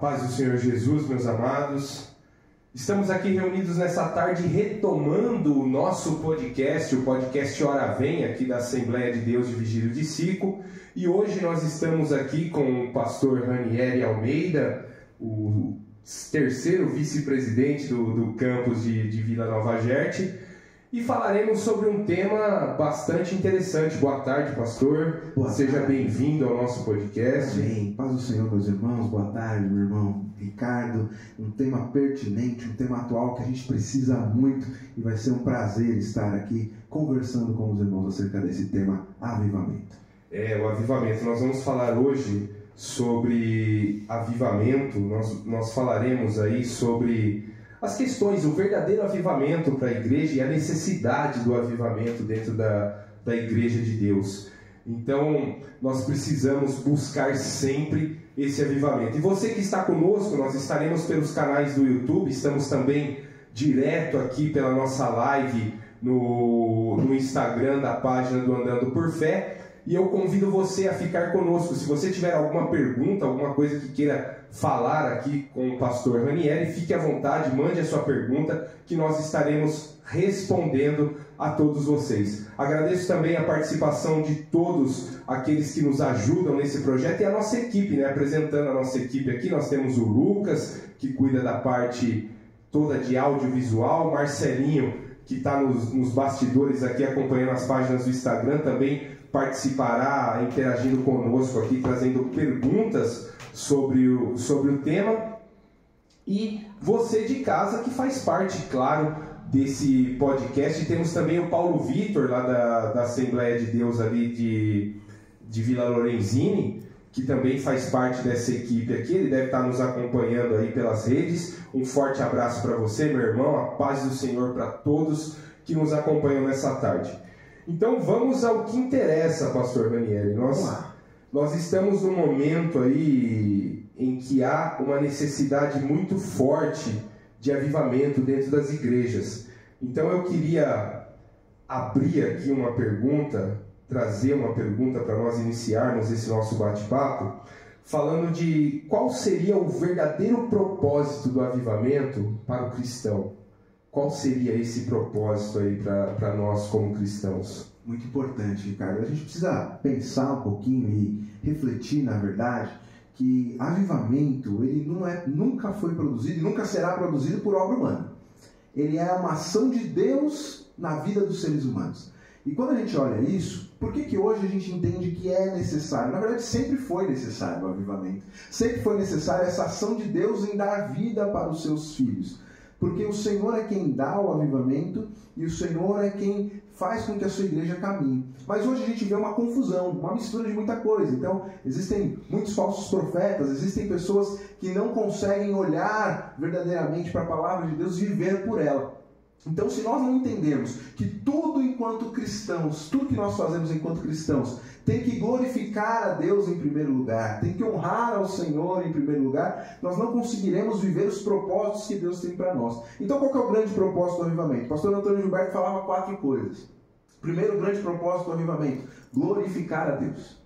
paz do Senhor Jesus, meus amados. Estamos aqui reunidos nessa tarde retomando o nosso podcast, o podcast Ora Vem, aqui da Assembleia de Deus de Vigílio de Sico. E hoje nós estamos aqui com o pastor Ranieri Almeida, o terceiro vice-presidente do campus de Vila Nova Gerte. E falaremos sobre um tema bastante interessante. Boa tarde, pastor. Seja bem-vindo ao nosso podcast. Amém. Paz do Senhor, meus irmãos. Boa tarde, meu irmão Ricardo. Um tema pertinente, um tema atual que a gente precisa muito. E vai ser um prazer estar aqui conversando com os irmãos acerca desse tema, avivamento. O avivamento. Nós vamos falar hoje sobre avivamento. Nós falaremos aí sobre as questões, o verdadeiro avivamento para a igreja e a necessidade do avivamento dentro da igreja de Deus. Então, nós precisamos buscar sempre esse avivamento. E você que está conosco, nós estaremos pelos canais do YouTube, estamos também direto aqui pela nossa live no Instagram da página do Andando por Fé. E eu convido você a ficar conosco. Se você tiver alguma pergunta, alguma coisa que queira falar aqui com o pastor Ranieri, fique à vontade, mande a sua pergunta, que nós estaremos respondendo a todos vocês. Agradeço também a participação de todos aqueles que nos ajudam nesse projeto e a nossa equipe, né? Apresentando a nossa equipe aqui, nós temos o Lucas, que cuida da parte toda de audiovisual, Marcelinho, que está nos bastidores aqui acompanhando as páginas do Instagram, também participará interagindo conosco aqui, trazendo perguntas sobre o tema. E você de casa que faz parte, claro, desse podcast. E temos também o Paulo Vitor, lá da Assembleia de Deus ali de Vila Lorenzini, que também faz parte dessa equipe aqui. Ele deve estar nos acompanhando aí pelas redes. Um forte abraço para você, meu irmão. A paz do Senhor para todos que nos acompanham nessa tarde. Então vamos ao que interessa, pastor Ranieri. Nós estamos num momento aí em que há uma necessidade muito forte de avivamento dentro das igrejas. Então eu queria abrir aqui uma pergunta, trazer uma pergunta para nós iniciarmos esse nosso bate-papo, falando de qual seria o verdadeiro propósito do avivamento para o cristão. Qual seria esse propósito aí para nós como cristãos? Muito importante, Ricardo. A gente precisa pensar um pouquinho e refletir, na verdade, que avivamento ele nunca foi produzido e nunca será produzido por obra humana. Ele é uma ação de Deus na vida dos seres humanos. E quando a gente olha isso, por que hoje a gente entende que é necessário? Na verdade, sempre foi necessário o avivamento. Sempre foi necessária essa ação de Deus em dar vida para os seus filhos. Porque o Senhor é quem dá o avivamento e o Senhor é quem faz com que a sua igreja caminhe. Mas hoje a gente vê uma confusão, uma mistura de muita coisa. Então, existem muitos falsos profetas, existem pessoas que não conseguem olhar verdadeiramente para a palavra de Deus e viver por ela. Então, se nós não entendemos que tudo enquanto cristãos, tudo que nós fazemos enquanto cristãos, tem que glorificar a Deus em primeiro lugar, tem que honrar ao Senhor em primeiro lugar, nós não conseguiremos viver os propósitos que Deus tem para nós. Então, qual que é o grande propósito do avivamento? O pastor Antônio Gilberto falava 4 coisas. Primeiro, o grande propósito do avivamento: glorificar a Deus.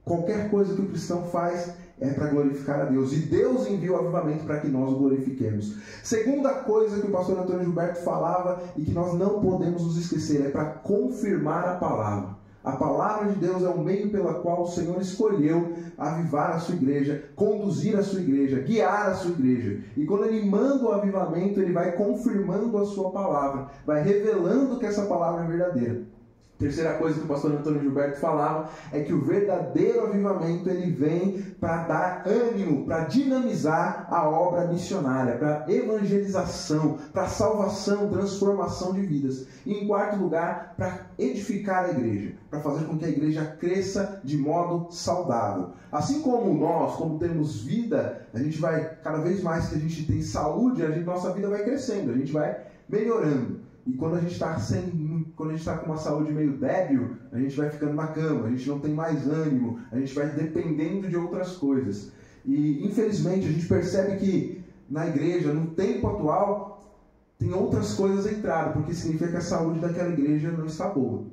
Qualquer coisa que o cristão faz é para glorificar a Deus. E Deus envia o avivamento para que nós o glorifiquemos. Segunda coisa que o pastor Antônio Gilberto falava e que nós não podemos nos esquecer, é para confirmar a palavra. A palavra de Deus é o meio pela qual o Senhor escolheu avivar a sua igreja, conduzir a sua igreja, guiar a sua igreja. E quando Ele manda o avivamento, Ele vai confirmando a sua palavra, vai revelando que essa palavra é verdadeira. Terceira coisa que o pastor Antônio Gilberto falava é que o verdadeiro avivamento ele vem para dar ânimo, para dinamizar a obra missionária, para evangelização, para salvação, transformação de vidas. E em quarto lugar, para edificar a igreja, para fazer com que a igreja cresça de modo saudável. Assim como nós, como temos vida, a gente vai, cada vez mais que a gente tem saúde, nossa vida vai crescendo, a gente vai melhorando. E quando a gente está com uma saúde meio débil, a gente vai ficando na cama, a gente não tem mais ânimo, a gente vai dependendo de outras coisas. E infelizmente a gente percebe que na igreja, no tempo atual, tem outras coisas entrando, porque significa que a saúde daquela igreja não está boa.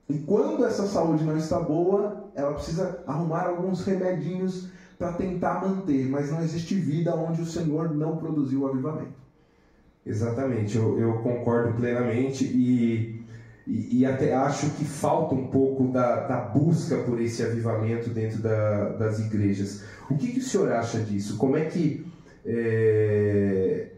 E quando essa saúde não está boa, ela precisa arrumar alguns remedinhos para tentar manter, mas não existe vida onde o Senhor não produziu o avivamento. Exatamente, eu concordo plenamente e até acho que falta um pouco da busca por esse avivamento dentro das igrejas. O que o senhor acha disso? Como é que...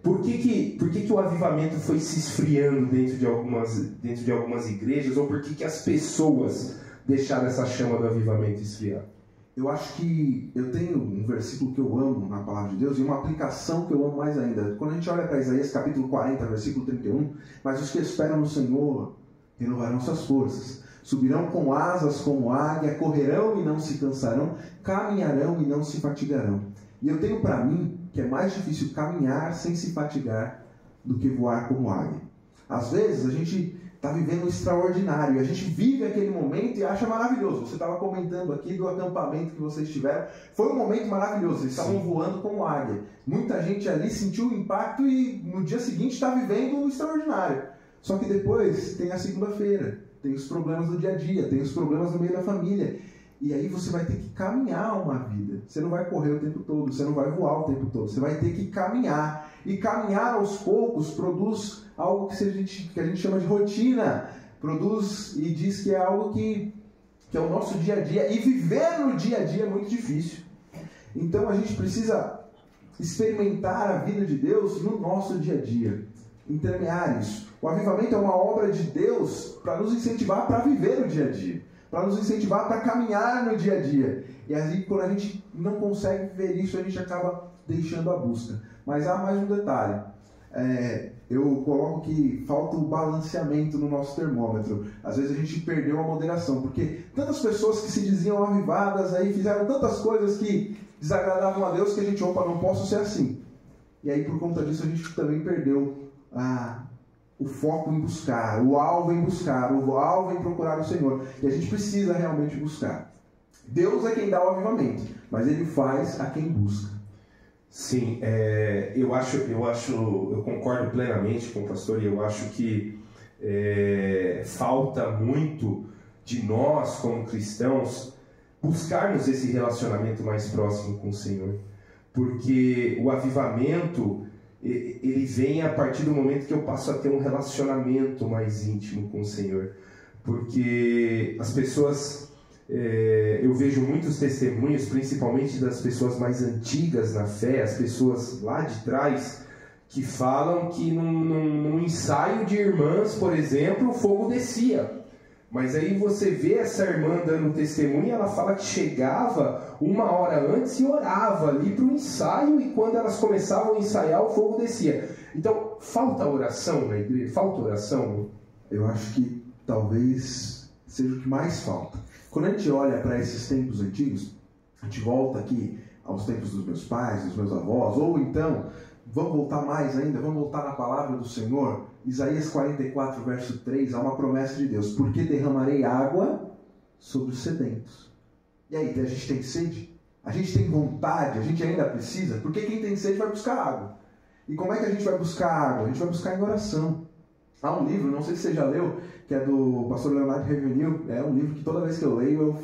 Por que o avivamento foi se esfriando dentro de algumas igrejas? Ou por que as pessoas deixaram essa chama do avivamento esfriar? Eu acho que eu tenho um versículo que eu amo na palavra de Deus e uma aplicação que eu amo mais ainda. Quando a gente olha para Isaías capítulo 40, versículo 31, mas os que esperam no Senhor renovarão suas forças, subirão com asas como águia, correrão e não se cansarão, caminharão e não se fatigarão. E eu tenho para mim que é mais difícil caminhar sem se fatigar do que voar como águia. Às vezes a gente está vivendo um extraordinário, e a gente vive aquele momento e acha maravilhoso. Você estava comentando aqui do acampamento que vocês tiveram, foi um momento maravilhoso, eles estavam voando como águia. Muita gente ali sentiu o impacto e no dia seguinte está vivendo um extraordinário. Só que depois tem a segunda-feira, tem os problemas do dia a dia, tem os problemas no meio da família. E aí você vai ter que caminhar uma vida. Você não vai correr o tempo todo, você não vai voar o tempo todo. Você vai ter que caminhar. E caminhar aos poucos produz algo que a gente chama de rotina. Produz e diz que é algo que é o nosso dia a dia. E viver no dia a dia é muito difícil. Então a gente precisa experimentar a vida de Deus no nosso dia a dia. Intermear isso. O avivamento é uma obra de Deus para nos incentivar para viver o dia a dia, para nos incentivar para caminhar no dia a dia. E aí, quando a gente não consegue ver isso, a gente acaba deixando a busca. Mas há mais um detalhe. Eu coloco que falta o balanceamento no nosso termômetro. Às vezes a gente perdeu a moderação, porque tantas pessoas que se diziam avivadas aí fizeram tantas coisas que desagradavam a Deus que a gente, não posso ser assim. E aí, por conta disso, a gente também perdeu o foco em buscar, o alvo em buscar, o alvo em procurar o Senhor. E a gente precisa realmente buscar. Deus é quem dá o avivamento, mas Ele faz a quem busca. Sim, eu concordo plenamente com o pastor, e eu acho que falta muito de nós, como cristãos, buscarmos esse relacionamento mais próximo com o Senhor. Porque o avivamento, ele vem a partir do momento que eu passo a ter um relacionamento mais íntimo com o Senhor. Porque as pessoas, eu vejo muitos testemunhos, principalmente das pessoas mais antigas na fé, as pessoas lá de trás, que falam que num ensaio de irmãs, por exemplo, o fogo descia. Mas aí você vê essa irmã dando testemunho, ela fala que chegava 1 hora antes e orava ali para o ensaio, e quando elas começavam a ensaiar, o fogo descia. Então, falta oração na igreja? Falta oração? Eu acho que talvez seja o que mais falta. Quando a gente olha para esses tempos antigos, a gente volta aqui aos tempos dos meus pais, dos meus avós, ou então, vamos voltar mais ainda, vamos voltar na palavra do Senhor. Isaías 44, verso 3, há uma promessa de Deus: porque derramarei água sobre os sedentos. E aí, a gente tem sede? A gente tem vontade? A gente ainda precisa? Porque quem tem sede vai buscar água. E como é que a gente vai buscar água? A gente vai buscar em oração. Há um livro, não sei se você já leu, que é do pastor Leonardo Revenil. É um livro que toda vez que eu leio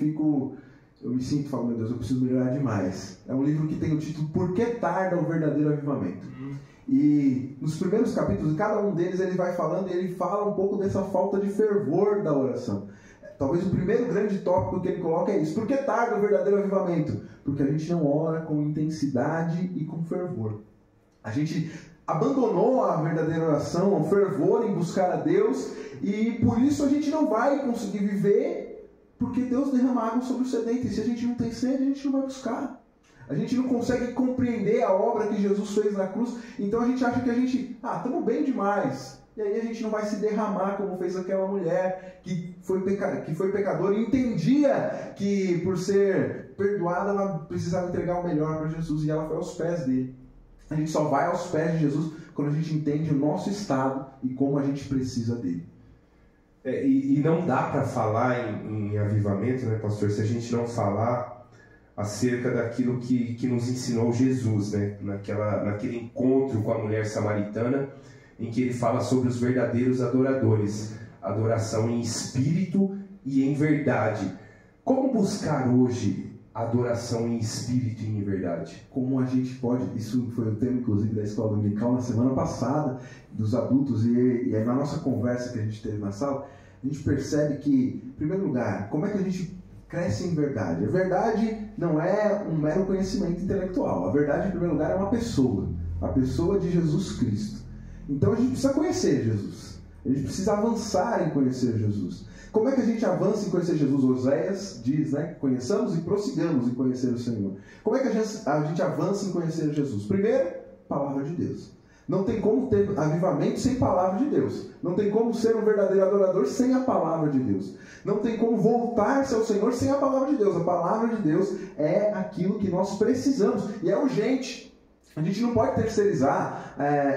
eu me sinto, falo, meu Deus, eu preciso melhorar demais. É um livro que tem o título Por que tarda o verdadeiro avivamento? E nos primeiros capítulos, cada um deles ele vai falando, e ele fala um pouco dessa falta de fervor da oração. Talvez o primeiro grande tópico que ele coloca é isso: por que tarda o verdadeiro avivamento? Porque a gente não ora com intensidade e com fervor. A gente abandonou a verdadeira oração, o fervor em buscar a Deus, e por isso a gente não vai conseguir viver, porque Deus derrama água sobre o sedento, e se a gente não tem sede, a gente não vai buscar. A gente não consegue compreender a obra que Jesus fez na cruz, então a gente acha que estamos bem demais. E aí a gente não vai se derramar como fez aquela mulher que foi pecadora e entendia que por ser perdoada ela precisava entregar o melhor para Jesus, e ela foi aos pés dele. A gente só vai aos pés de Jesus quando a gente entende o nosso estado e como a gente precisa dele. E não dá para falar em avivamento, né, pastor, se a gente não falar acerca daquilo que nos ensinou Jesus, né? Naquele encontro com a mulher samaritana, em que ele fala sobre os verdadeiros adoradores, adoração em espírito e em verdade. Como buscar hoje adoração em espírito e em verdade. Como a gente pode, isso foi o tema inclusive da escola dominical na semana passada, dos adultos, e aí na nossa conversa que a gente teve na sala, a gente percebe que, em primeiro lugar, como é que a gente cresce em verdade? A verdade não é um mero conhecimento intelectual. A verdade, em primeiro lugar, é uma pessoa. A pessoa de Jesus Cristo. Então a gente precisa conhecer Jesus. A gente precisa avançar em conhecer Jesus. Como é que a gente avança em conhecer Jesus? Oséias diz, né? Conheçamos e prossigamos em conhecer o Senhor. Como é que a gente avança em conhecer Jesus? Primeiro, palavra de Deus. Não tem como ter avivamento sem palavra de Deus. Não tem como ser um verdadeiro adorador sem a palavra de Deus. Não tem como voltar-se ao Senhor sem a palavra de Deus. A palavra de Deus é aquilo que nós precisamos. E é urgente. A gente não pode terceirizar,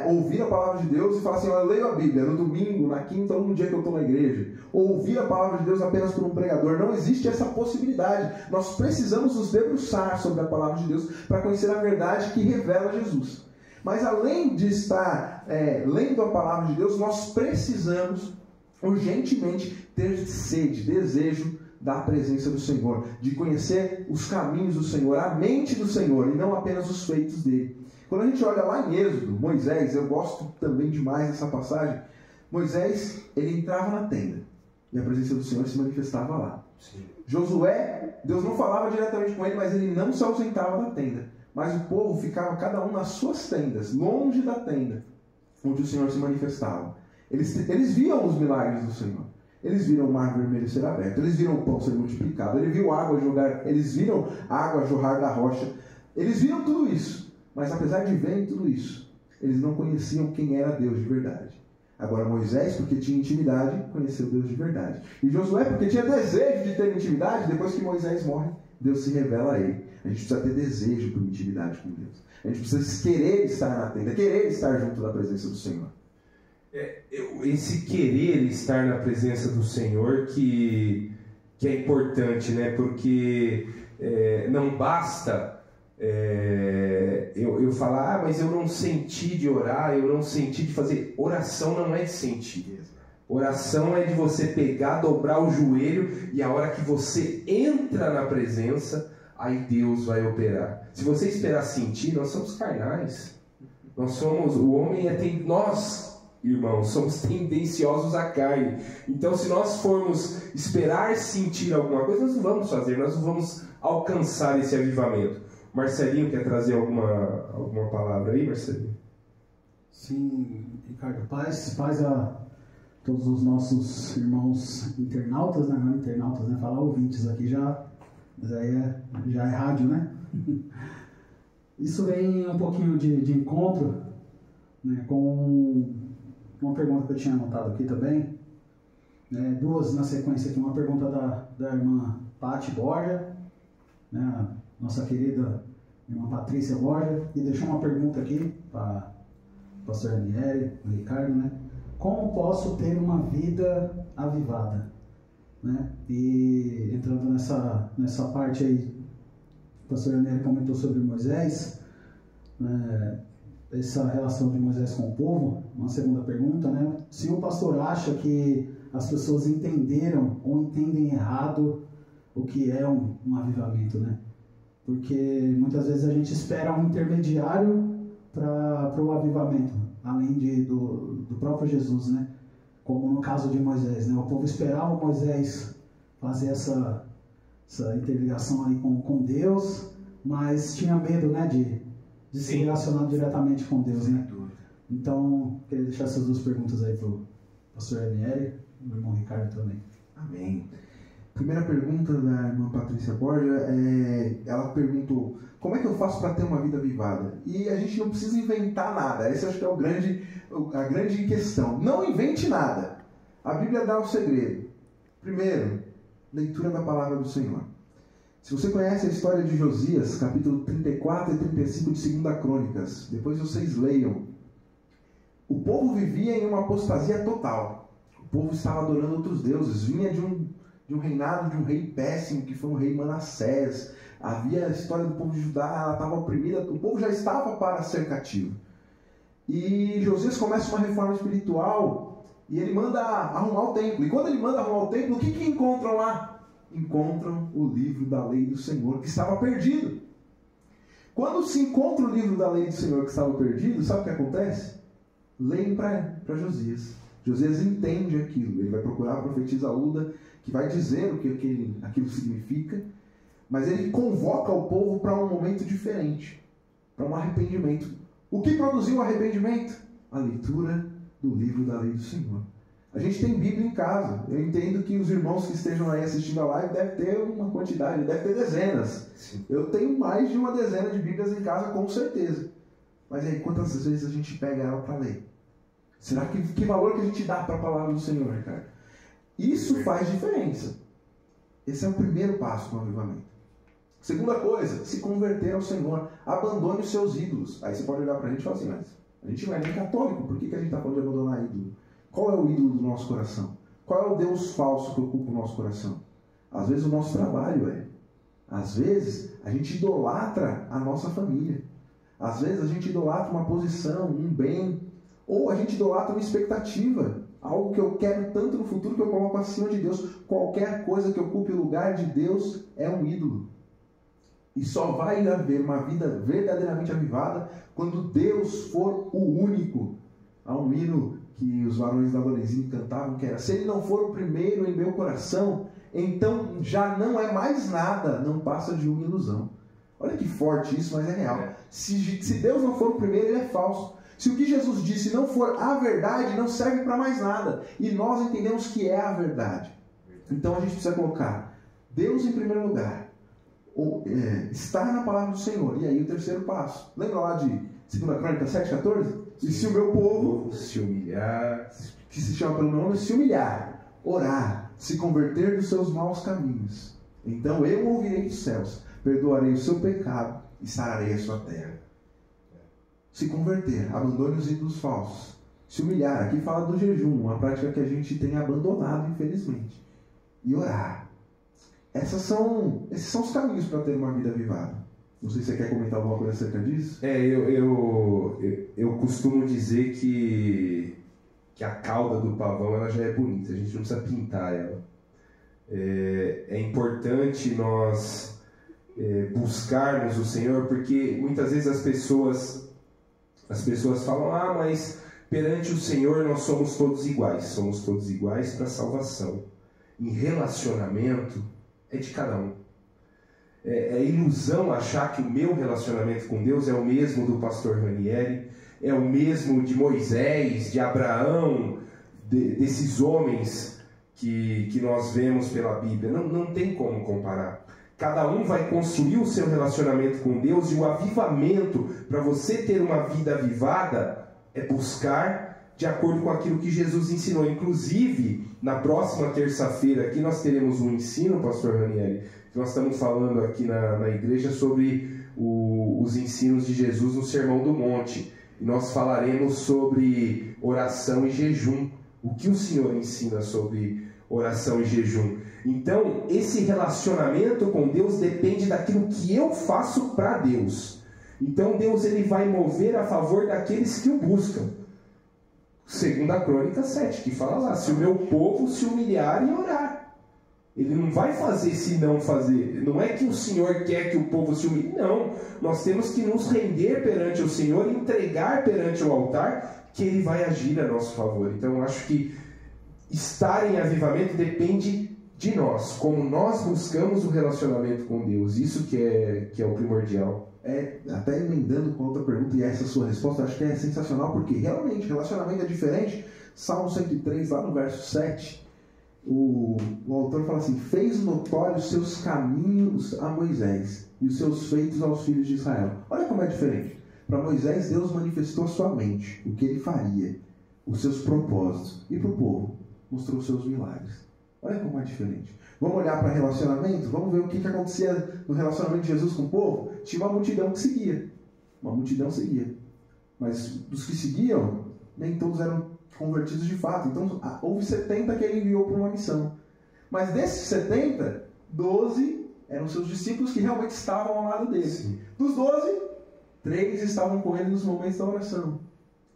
ouvir a palavra de Deus e falar assim, eu leio a Bíblia no domingo, na quinta ou no dia que eu estou na igreja. Ou ouvir a palavra de Deus apenas por um pregador. Não existe essa possibilidade. Nós precisamos nos debruçar sobre a palavra de Deus para conhecer a verdade que revela Jesus. Mas além de estar lendo a palavra de Deus, nós precisamos urgentemente ter sede, desejo da presença do Senhor, de conhecer os caminhos do Senhor, a mente do Senhor e não apenas os feitos dele. Quando a gente olha lá em Êxodo, Moisés, eu gosto também demais dessa passagem, Moisés, ele entrava na tenda e a presença do Senhor se manifestava lá. Sim. Josué, Deus não falava diretamente com ele, mas ele não se ausentava da tenda. Mas o povo ficava cada um nas suas tendas, longe da tenda, onde o Senhor se manifestava. Eles viam os milagres do Senhor. Eles viram o mar vermelho ser aberto, eles viram o pão ser multiplicado, eles viram água jorrar da rocha. Eles viram tudo isso. Mas apesar de verem tudo isso, eles não conheciam quem era Deus de verdade. Agora Moisés, porque tinha intimidade, conheceu Deus de verdade. E Josué, porque tinha desejo de ter intimidade, depois que Moisés morre, Deus se revela a ele. A gente precisa ter desejo por intimidade com Deus. A gente precisa querer estar na tenda, querer estar junto da presença do Senhor. Esse querer estar na presença do Senhor que é importante, né? Porque não basta eu falar, mas eu não senti de orar, eu não senti de fazer. Oração não é de sentir. Oração é de você pegar, dobrar o joelho e a hora que você entra na presença, aí Deus vai operar. Se você esperar sentir, nós somos carnais. O homem nós, irmãos, somos tendenciosos à carne. Então, se nós formos esperar sentir alguma coisa, nós não vamos fazer, nós não vamos alcançar esse avivamento. Marcelinho, quer trazer alguma palavra aí, Marcelinho? Sim, Ricardo. Paz a todos os nossos irmãos internautas, né? Não internautas, né? Falar ouvintes aqui mas aí já é rádio, né? Isso vem um pouquinho de encontro, né, com uma pergunta que eu tinha anotado aqui também, né, duas na sequência aqui, uma pergunta da irmã Pati Borja, né, a nossa querida irmã Patrícia Borja, e deixou uma pergunta aqui para o pastor Aniele, o Ricardo, né, como posso ter uma vida avivada? Né? E entrando nessa parte aí, o pastor Aniele comentou sobre Moisés, né, essa relação de Moisés com o povo. Uma segunda pergunta, né? Se o pastor acha que as pessoas entenderam ou entendem errado o que é um avivamento, né? Porque muitas vezes a gente espera um intermediário para o avivamento, além do próprio Jesus, né? Como no caso de Moisés, né? O povo esperava Moisés fazer essa interligação aí com Deus, mas tinha medo, né, de se relacionar diretamente com Deus, né? Então, queria deixar essas duas perguntas aí para o pastor Aniele e o irmão Ricardo também. Amém. Primeira pergunta da irmã Patrícia Borja, ela perguntou, como é que eu faço para ter uma vida avivada? E a gente não precisa inventar nada, esse acho que é a grande questão. Não invente nada. A Bíblia dá o segredo. Primeiro, leitura da palavra do Senhor. Se você conhece a história de Josias, capítulo 34 e 35 de 2 Crônicas, depois vocês leiam. O povo vivia em uma apostasia total. O povo estava adorando outros deuses, vinha de um reinado de um rei péssimo, que foi o rei Manassés. Havia a história do povo de Judá, ela estava oprimida, o povo já estava para ser cativo. E Josias começa uma reforma espiritual e ele manda arrumar o templo. E quando ele manda arrumar o templo, o que encontram lá? encontram o livro da lei do Senhor que estava perdido. Quando se encontra o livro da lei do Senhor que estava perdido, sabe o que acontece? Leem para Josias. Josias entende aquilo. Ele vai procurar a profetisa Uda, que vai dizer o que aquilo significa, mas ele convoca o povo para um momento diferente, para um arrependimento. O que produziu o arrependimento? A leitura do livro da lei do Senhor. A gente tem Bíblia em casa. Eu entendo que os irmãos que estejam aí assistindo a live devem ter uma quantidade, devem ter dezenas. Sim. Eu tenho mais de uma dezena de Bíblias em casa, com certeza. Mas aí, quantas vezes a gente pega ela para ler? Será que valor que a gente dá para a palavra do Senhor, cara? Isso faz diferença. Esse é o primeiro passo no avivamento. Segunda coisa, se converter ao Senhor. Abandone os seus ídolos. Aí você pode olhar para a gente e falar assim, mas a gente não é nem católico, por que a gente está falando de abandonar ídolo? Qual é o ídolo do nosso coração? Qual é o Deus falso que ocupa o nosso coração? Às vezes o nosso trabalho é. Às vezes a gente idolatra a nossa família. Às vezes a gente idolatra uma posição, um bem. Ou a gente idolatra uma expectativa. Algo que eu quero tanto no futuro que eu coloco acima de Deus. Qualquer coisa que ocupe o lugar de Deus é um ídolo. E só vai haver uma vida verdadeiramente avivada quando Deus for o único. Há um hino que os varões da Lorenzinha cantavam, que era: se ele não for o primeiro em meu coração, então já não é mais nada, não passa de uma ilusão. Olha que forte isso, mas é real. Se Deus não for o primeiro, ele é falso. Se o que Jesus disse não for a verdade, não serve para mais nada. E nós entendemos que é a verdade. Então a gente precisa colocar Deus em primeiro lugar. Estar na palavra do Senhor. E aí o terceiro passo. Lembra lá de 2 Crônicas 7,14? E se o meu povo se humilhar, que se chama pelo meu nome, se humilhar, orar, se converter dos seus maus caminhos, então eu ouvirei dos céus, perdoarei o seu pecado e sararei a sua terra. Se converter, abandone os ídolos falsos. Se humilhar, aqui fala do jejum, uma prática que a gente tem abandonado, infelizmente. E orar. Esses são os caminhos para ter uma vida avivada. Não sei se você quer comentar alguma coisa acerca disso. Eu costumo dizer que a cauda do pavão ela já é bonita, a gente não precisa pintar ela. É importante nós buscarmos o Senhor, porque muitas vezes as pessoas falam: mas perante o Senhor nós somos todos iguais para a salvação. Em relacionamento é de cada um. É ilusão achar que o meu relacionamento com Deus é o mesmo do pastor Ranieri, é o mesmo de Moisés, de Abraão, desses homens que nós vemos pela Bíblia. Não tem como comparar. Cada um vai construir o seu relacionamento com Deus, e o avivamento, para você ter uma vida avivada, é buscar de acordo com aquilo que Jesus ensinou. Inclusive, na próxima terça-feira aqui nós teremos um ensino, pastor Ranieri, que nós estamos falando aqui na igreja sobre os ensinos de Jesus no Sermão do Monte. E nós falaremos sobre oração e jejum. O que o Senhor ensina sobre oração e jejum? Então, esse relacionamento com Deus depende daquilo que eu faço para Deus. Então, Deus ele vai mover a favor daqueles que o buscam. 2 Crônicas 7, que fala lá: se o meu povo se humilhar e orar. Ele não vai fazer se não fazer. Não é que o Senhor quer que o povo se humilhe. Não. Nós temos que nos render perante o Senhor e entregar perante o altar, que Ele vai agir a nosso favor. Então eu acho que estar em avivamento depende de nós. Como nós buscamos o relacionamento com Deus. Isso que é o primordial. Até emendando com outra pergunta, e essa sua resposta eu acho que é sensacional, porque realmente relacionamento é diferente. Salmo 103, lá no verso 7, o autor fala assim: fez notórios seus caminhos a Moisés e os seus feitos aos filhos de Israel. Olha como é diferente. Para Moisés, Deus manifestou a sua mente, o que ele faria, os seus propósitos, e para o povo mostrou os seus milagres. Olha como é diferente. Vamos olhar para relacionamento? Vamos ver o que acontecia no relacionamento de Jesus com o povo? Tinha uma multidão que seguia. Uma multidão seguia. Mas dos que seguiam, nem todos eram convertidos de fato. Então, houve 70 que ele enviou para uma missão. Mas desses 70, 12 eram seus discípulos que realmente estavam ao lado dele. Sim. Dos 12, 3 estavam com ele nos momentos da oração.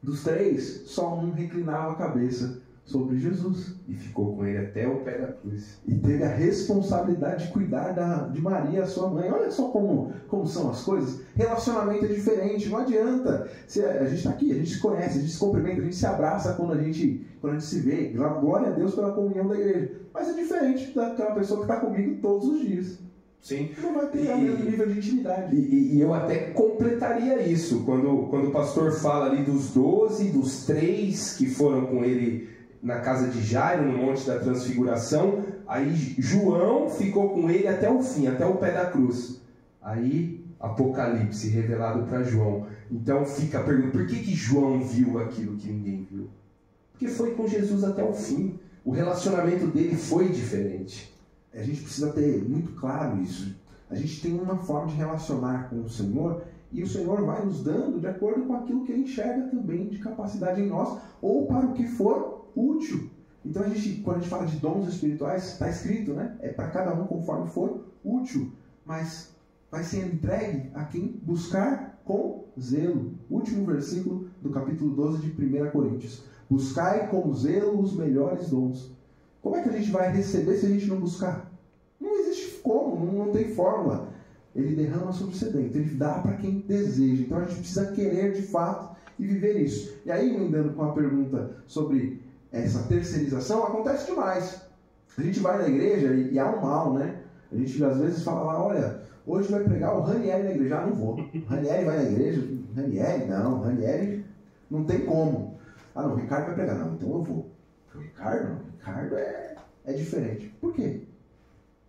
Dos 3, só um reclinava a cabeça sobre Jesus. E ficou com ele até o pé da cruz. E teve a responsabilidade de cuidar de Maria, sua mãe. Olha só como são as coisas. Relacionamento é diferente, não adianta. A gente está aqui, a gente se conhece, a gente se cumprimenta, a gente se abraça quando a gente se vê. Glória a Deus pela comunhão da igreja. Mas é diferente daquela pessoa que está comigo todos os dias. Sim. Não vai ter o mesmo nível de intimidade. E eu até completaria isso, quando o pastor fala ali dos 12, dos 3 que foram com ele na casa de Jairo, no Monte da Transfiguração, aí João ficou com ele até o fim, até o pé da cruz. Aí, Apocalipse, revelado para João. Então fica a pergunta, por que João viu aquilo que ninguém viu? Porque foi com Jesus até o fim. O relacionamento dele foi diferente. A gente precisa ter muito claro isso. A gente tem uma forma de relacionar com o Senhor e o Senhor vai nos dando de acordo com aquilo que Ele enxerga também de capacidade em nós ou para o que for útil. Então, quando a gente fala de dons espirituais, está escrito, né? É para cada um conforme for útil. Mas vai ser entregue a quem buscar com zelo. Último versículo do capítulo 12 de 1 Coríntios. Buscai com zelo os melhores dons. Como é que a gente vai receber se a gente não buscar? Não existe como, não tem fórmula. Ele derrama sobre o sedento, ele dá para quem deseja. Então a gente precisa querer de fato e viver isso. E aí, emendando com a pergunta sobre essa terceirização, acontece demais. A gente vai na igreja e há um mal, né? A gente às vezes fala lá, olha, hoje vai pregar o Ranieri na igreja. Ah, não vou. Ranieri vai na igreja? Ranieri? Não, Ranieri não tem como. Ah, não, o Ricardo vai pregar. Não, então eu vou. O Ricardo é diferente. Por quê?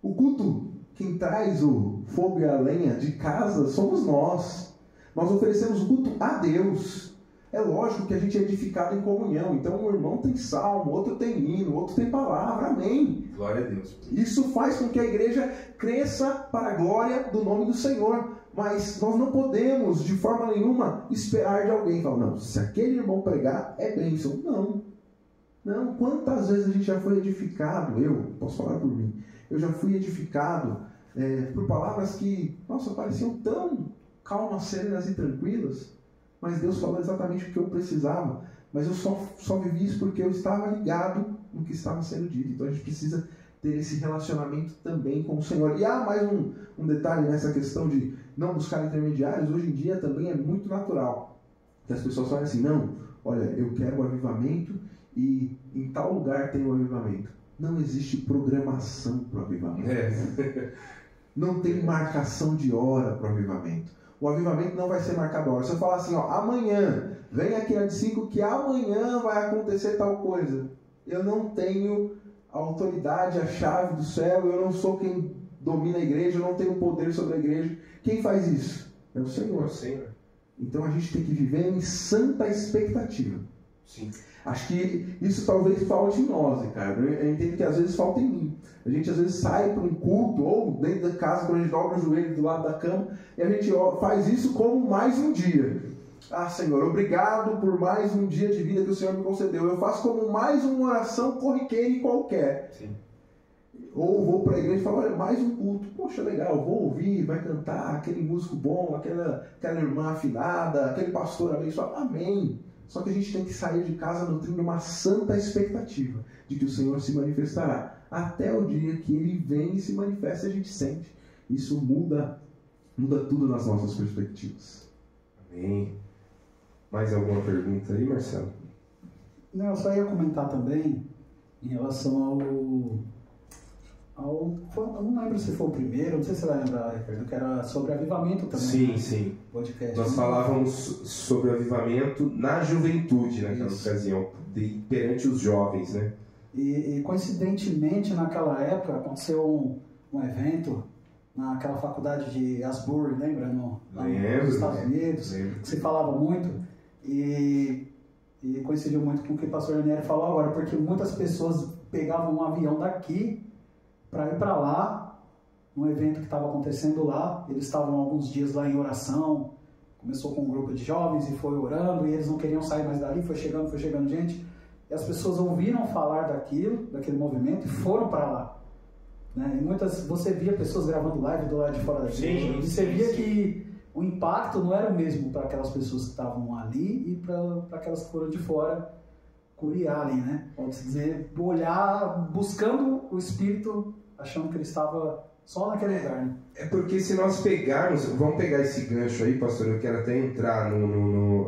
O culto, quem traz o fogo e a lenha de casa somos nós. Nós oferecemos o culto a Deus. É lógico que a gente é edificado em comunhão. Então um irmão tem salmo, outro tem hino, outro tem palavra. Amém. Glória a Deus. Isso faz com que a igreja cresça para a glória do nome do Senhor. Mas nós não podemos, de forma nenhuma, esperar de alguém. Falar, não, se aquele irmão pregar, é bênção. Não, quantas vezes a gente já foi edificado, eu posso falar por mim, eu já fui edificado por palavras que, nossa, pareciam tão calmas, serenas e tranquilas, mas Deus falou exatamente o que eu precisava, mas eu só vivi isso porque eu estava ligado no que estava sendo dito. Então a gente precisa ter esse relacionamento também com o Senhor. E há mais um detalhe nessa questão de não buscar intermediários. Hoje em dia também é muito natural que as pessoas falem assim, não, olha, eu quero o avivamento e em tal lugar tem o avivamento. Não existe programação para o avivamento. Não tem marcação de hora para o avivamento. O avivamento não vai ser marcado a hora. Se eu falar assim, ó, amanhã, vem aqui na de 5 que amanhã vai acontecer tal coisa. Eu não tenho a autoridade, a chave do céu, eu não sou quem domina a igreja, eu não tenho poder sobre a igreja. Quem faz isso? É o Senhor. Então a gente tem que viver em santa expectativa. Sim. Acho que isso talvez falte em nós, Ricardo. Eu entendo que às vezes falta em mim. A gente às vezes sai para um culto, ou dentro da casa, quando a gente dobra o joelho do lado da cama, e a gente faz isso como mais um dia. Ah, Senhor, obrigado por mais um dia de vida que o Senhor me concedeu. Eu faço como mais uma oração corriqueira e qualquer. Sim. Ou vou para a igreja e falo, olha, mais um culto. Poxa, legal, vou ouvir, vai cantar, aquele músico bom, aquela irmã afinada, aquele pastor abençoado. Amém. Só que a gente tem que sair de casa nutrindo uma santa expectativa de que o Senhor se manifestará. Até o dia que Ele vem e se manifesta, a gente sente. Isso muda tudo nas nossas perspectivas. Amém. Mais alguma pergunta aí, Marcelo? Não, eu só ia comentar também em relação eu não lembro se foi o primeiro, não sei se você vai lembrar, Ricardo, que era sobre avivamento também. Sim. Podcast. Nós falávamos sobre avivamento na juventude naquela ocasião, perante os jovens, né? E coincidentemente, naquela época, aconteceu um evento naquela faculdade de Asbury, lembra? Nos Estados Unidos, que se falava muito. E coincidiu muito com o que o pastor Ranieri falou agora, porque muitas pessoas pegavam um avião daqui para ir para lá, num evento que estava acontecendo lá. Eles estavam alguns dias lá em oração, começou com um grupo de jovens e foi orando, e eles não queriam sair mais dali, foi chegando gente, e as pessoas ouviram falar daquele movimento e foram para lá. Né? E você via pessoas gravando live do lado de fora da igreja, e você via que o impacto não era o mesmo para aquelas pessoas que estavam ali e para aquelas que foram de fora, curiarem, né? Pode-se dizer, olhar, buscando o Espírito, achando que ele estava só naquele lugar, né? É porque se nós pegarmos, vamos pegar esse gancho aí, pastor, eu quero até entrar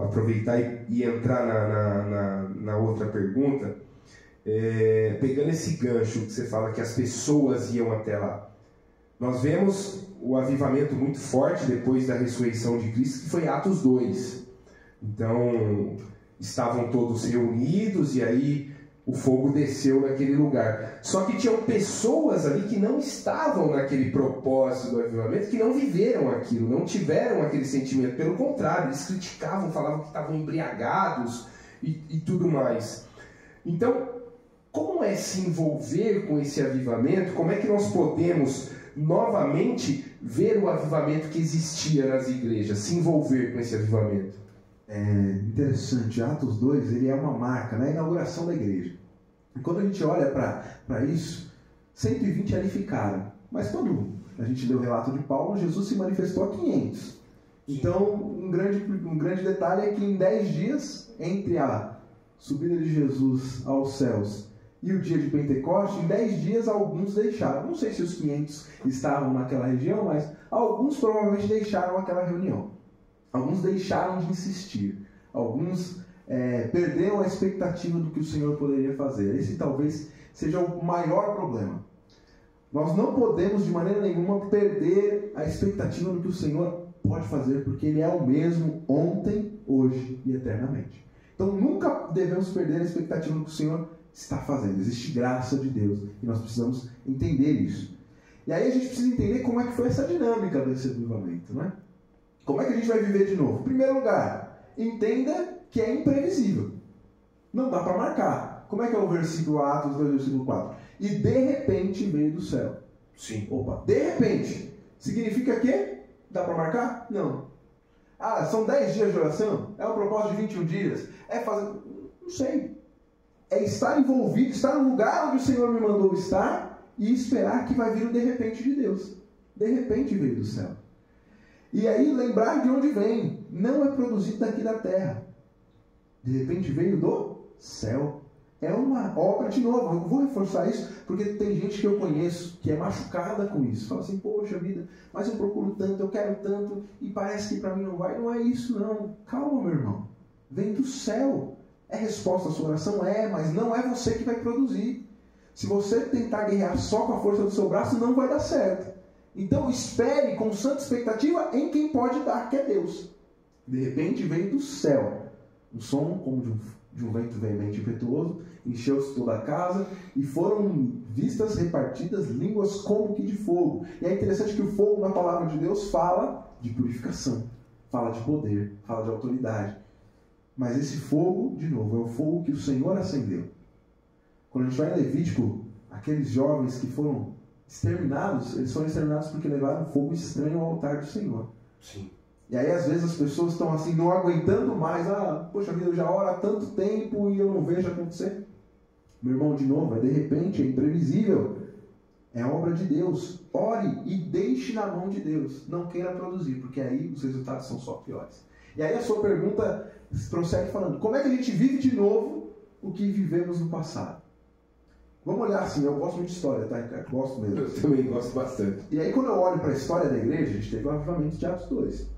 aproveitar e entrar na outra pergunta, pegando esse gancho que você fala que as pessoas iam até lá. Nós vemos o avivamento muito forte depois da ressurreição de Cristo, que foi Atos 2. Então, estavam todos reunidos e aí o fogo desceu naquele lugar. Só que tinham pessoas ali que não estavam naquele propósito do avivamento, que não viveram aquilo, não tiveram aquele sentimento. Pelo contrário, eles criticavam, falavam que estavam embriagados e tudo mais. Então, como é se envolver com esse avivamento? Como é que nós podemos novamente ver o avivamento que existia nas igrejas, se envolver com esse avivamento? É interessante, Atos 2, ele é uma marca, né? A inauguração da igreja. E quando a gente olha para isso, 120 ali ficaram. Mas quando a gente lê o relato de Paulo, Jesus se manifestou a 500. Então, um grande detalhe é que em 10 dias, entre a subida de Jesus aos céus e o dia de Pentecostes, em 10 dias alguns deixaram. Não sei se os 500 estavam naquela região, mas alguns provavelmente deixaram aquela reunião. Alguns deixaram de insistir. Alguns perderam a expectativa do que o Senhor poderia fazer. Esse talvez seja o maior problema. Nós não podemos de maneira nenhuma perder a expectativa do que o Senhor pode fazer, porque Ele é o mesmo ontem, hoje e eternamente. Então nunca devemos perder a expectativa do que o Senhor está fazendo. Existe graça de Deus e nós precisamos entender isso. E aí a gente precisa entender como é que foi essa dinâmica desse avivamento, né? Como é que a gente vai viver de novo? Em primeiro lugar, entenda que é imprevisível. Não dá para marcar. Como é que é o versículo Atos 2, versículo 4? E de repente veio do céu. Sim. Opa, de repente. Significa que dá para marcar? Não. Ah, são 10 dias de oração? É um propósito de 21 dias? É fazer... Não sei. É estar envolvido, estar no lugar onde o Senhor me mandou estar e esperar que vai vir o de repente de Deus. De repente veio do céu. E aí lembrar de onde vem. Não é produzido daqui da terra. De repente veio do céu. É uma obra, de novo, eu vou reforçar isso, porque tem gente que eu conheço que é machucada com isso. Fala assim, poxa vida, mas eu procuro tanto, eu quero tanto, e parece que para mim não vai. Não é isso não. Calma, meu irmão. Vem do céu. É resposta à sua oração? É, mas não é você que vai produzir. Se você tentar guerrear só com a força do seu braço, não vai dar certo. Então espere com santa expectativa em quem pode dar, que é Deus. De repente veio do céu um som como de um vento veemente e impetuoso, encheu-se toda a casa e foram vistas repartidas línguas como que de fogo. E é interessante que o fogo na palavra de Deus fala de purificação, fala de poder, fala de autoridade. Mas esse fogo, de novo, é o fogo que o Senhor acendeu. Quando a gente vai em Levítico, aqueles jovens que foram exterminados, eles foram exterminados porque levaram fogo estranho ao altar do Senhor. Sim. E aí às vezes as pessoas estão assim, não aguentando mais. Ah, poxa vida, eu já oro há tanto tempo e eu não vejo acontecer. Meu irmão, de novo, é de repente, é imprevisível. É obra de Deus. Ore e deixe na mão de Deus. Não queira produzir, porque aí os resultados são só piores. E aí a sua pergunta prossegue falando, como é que a gente vive de novo o que vivemos no passado? Vamos olhar assim, eu gosto muito de história, tá, Ricardo? Gosto mesmo. Eu também gosto bastante. E aí quando eu olho para a história da igreja, a gente teve o avivamento de Atos 2.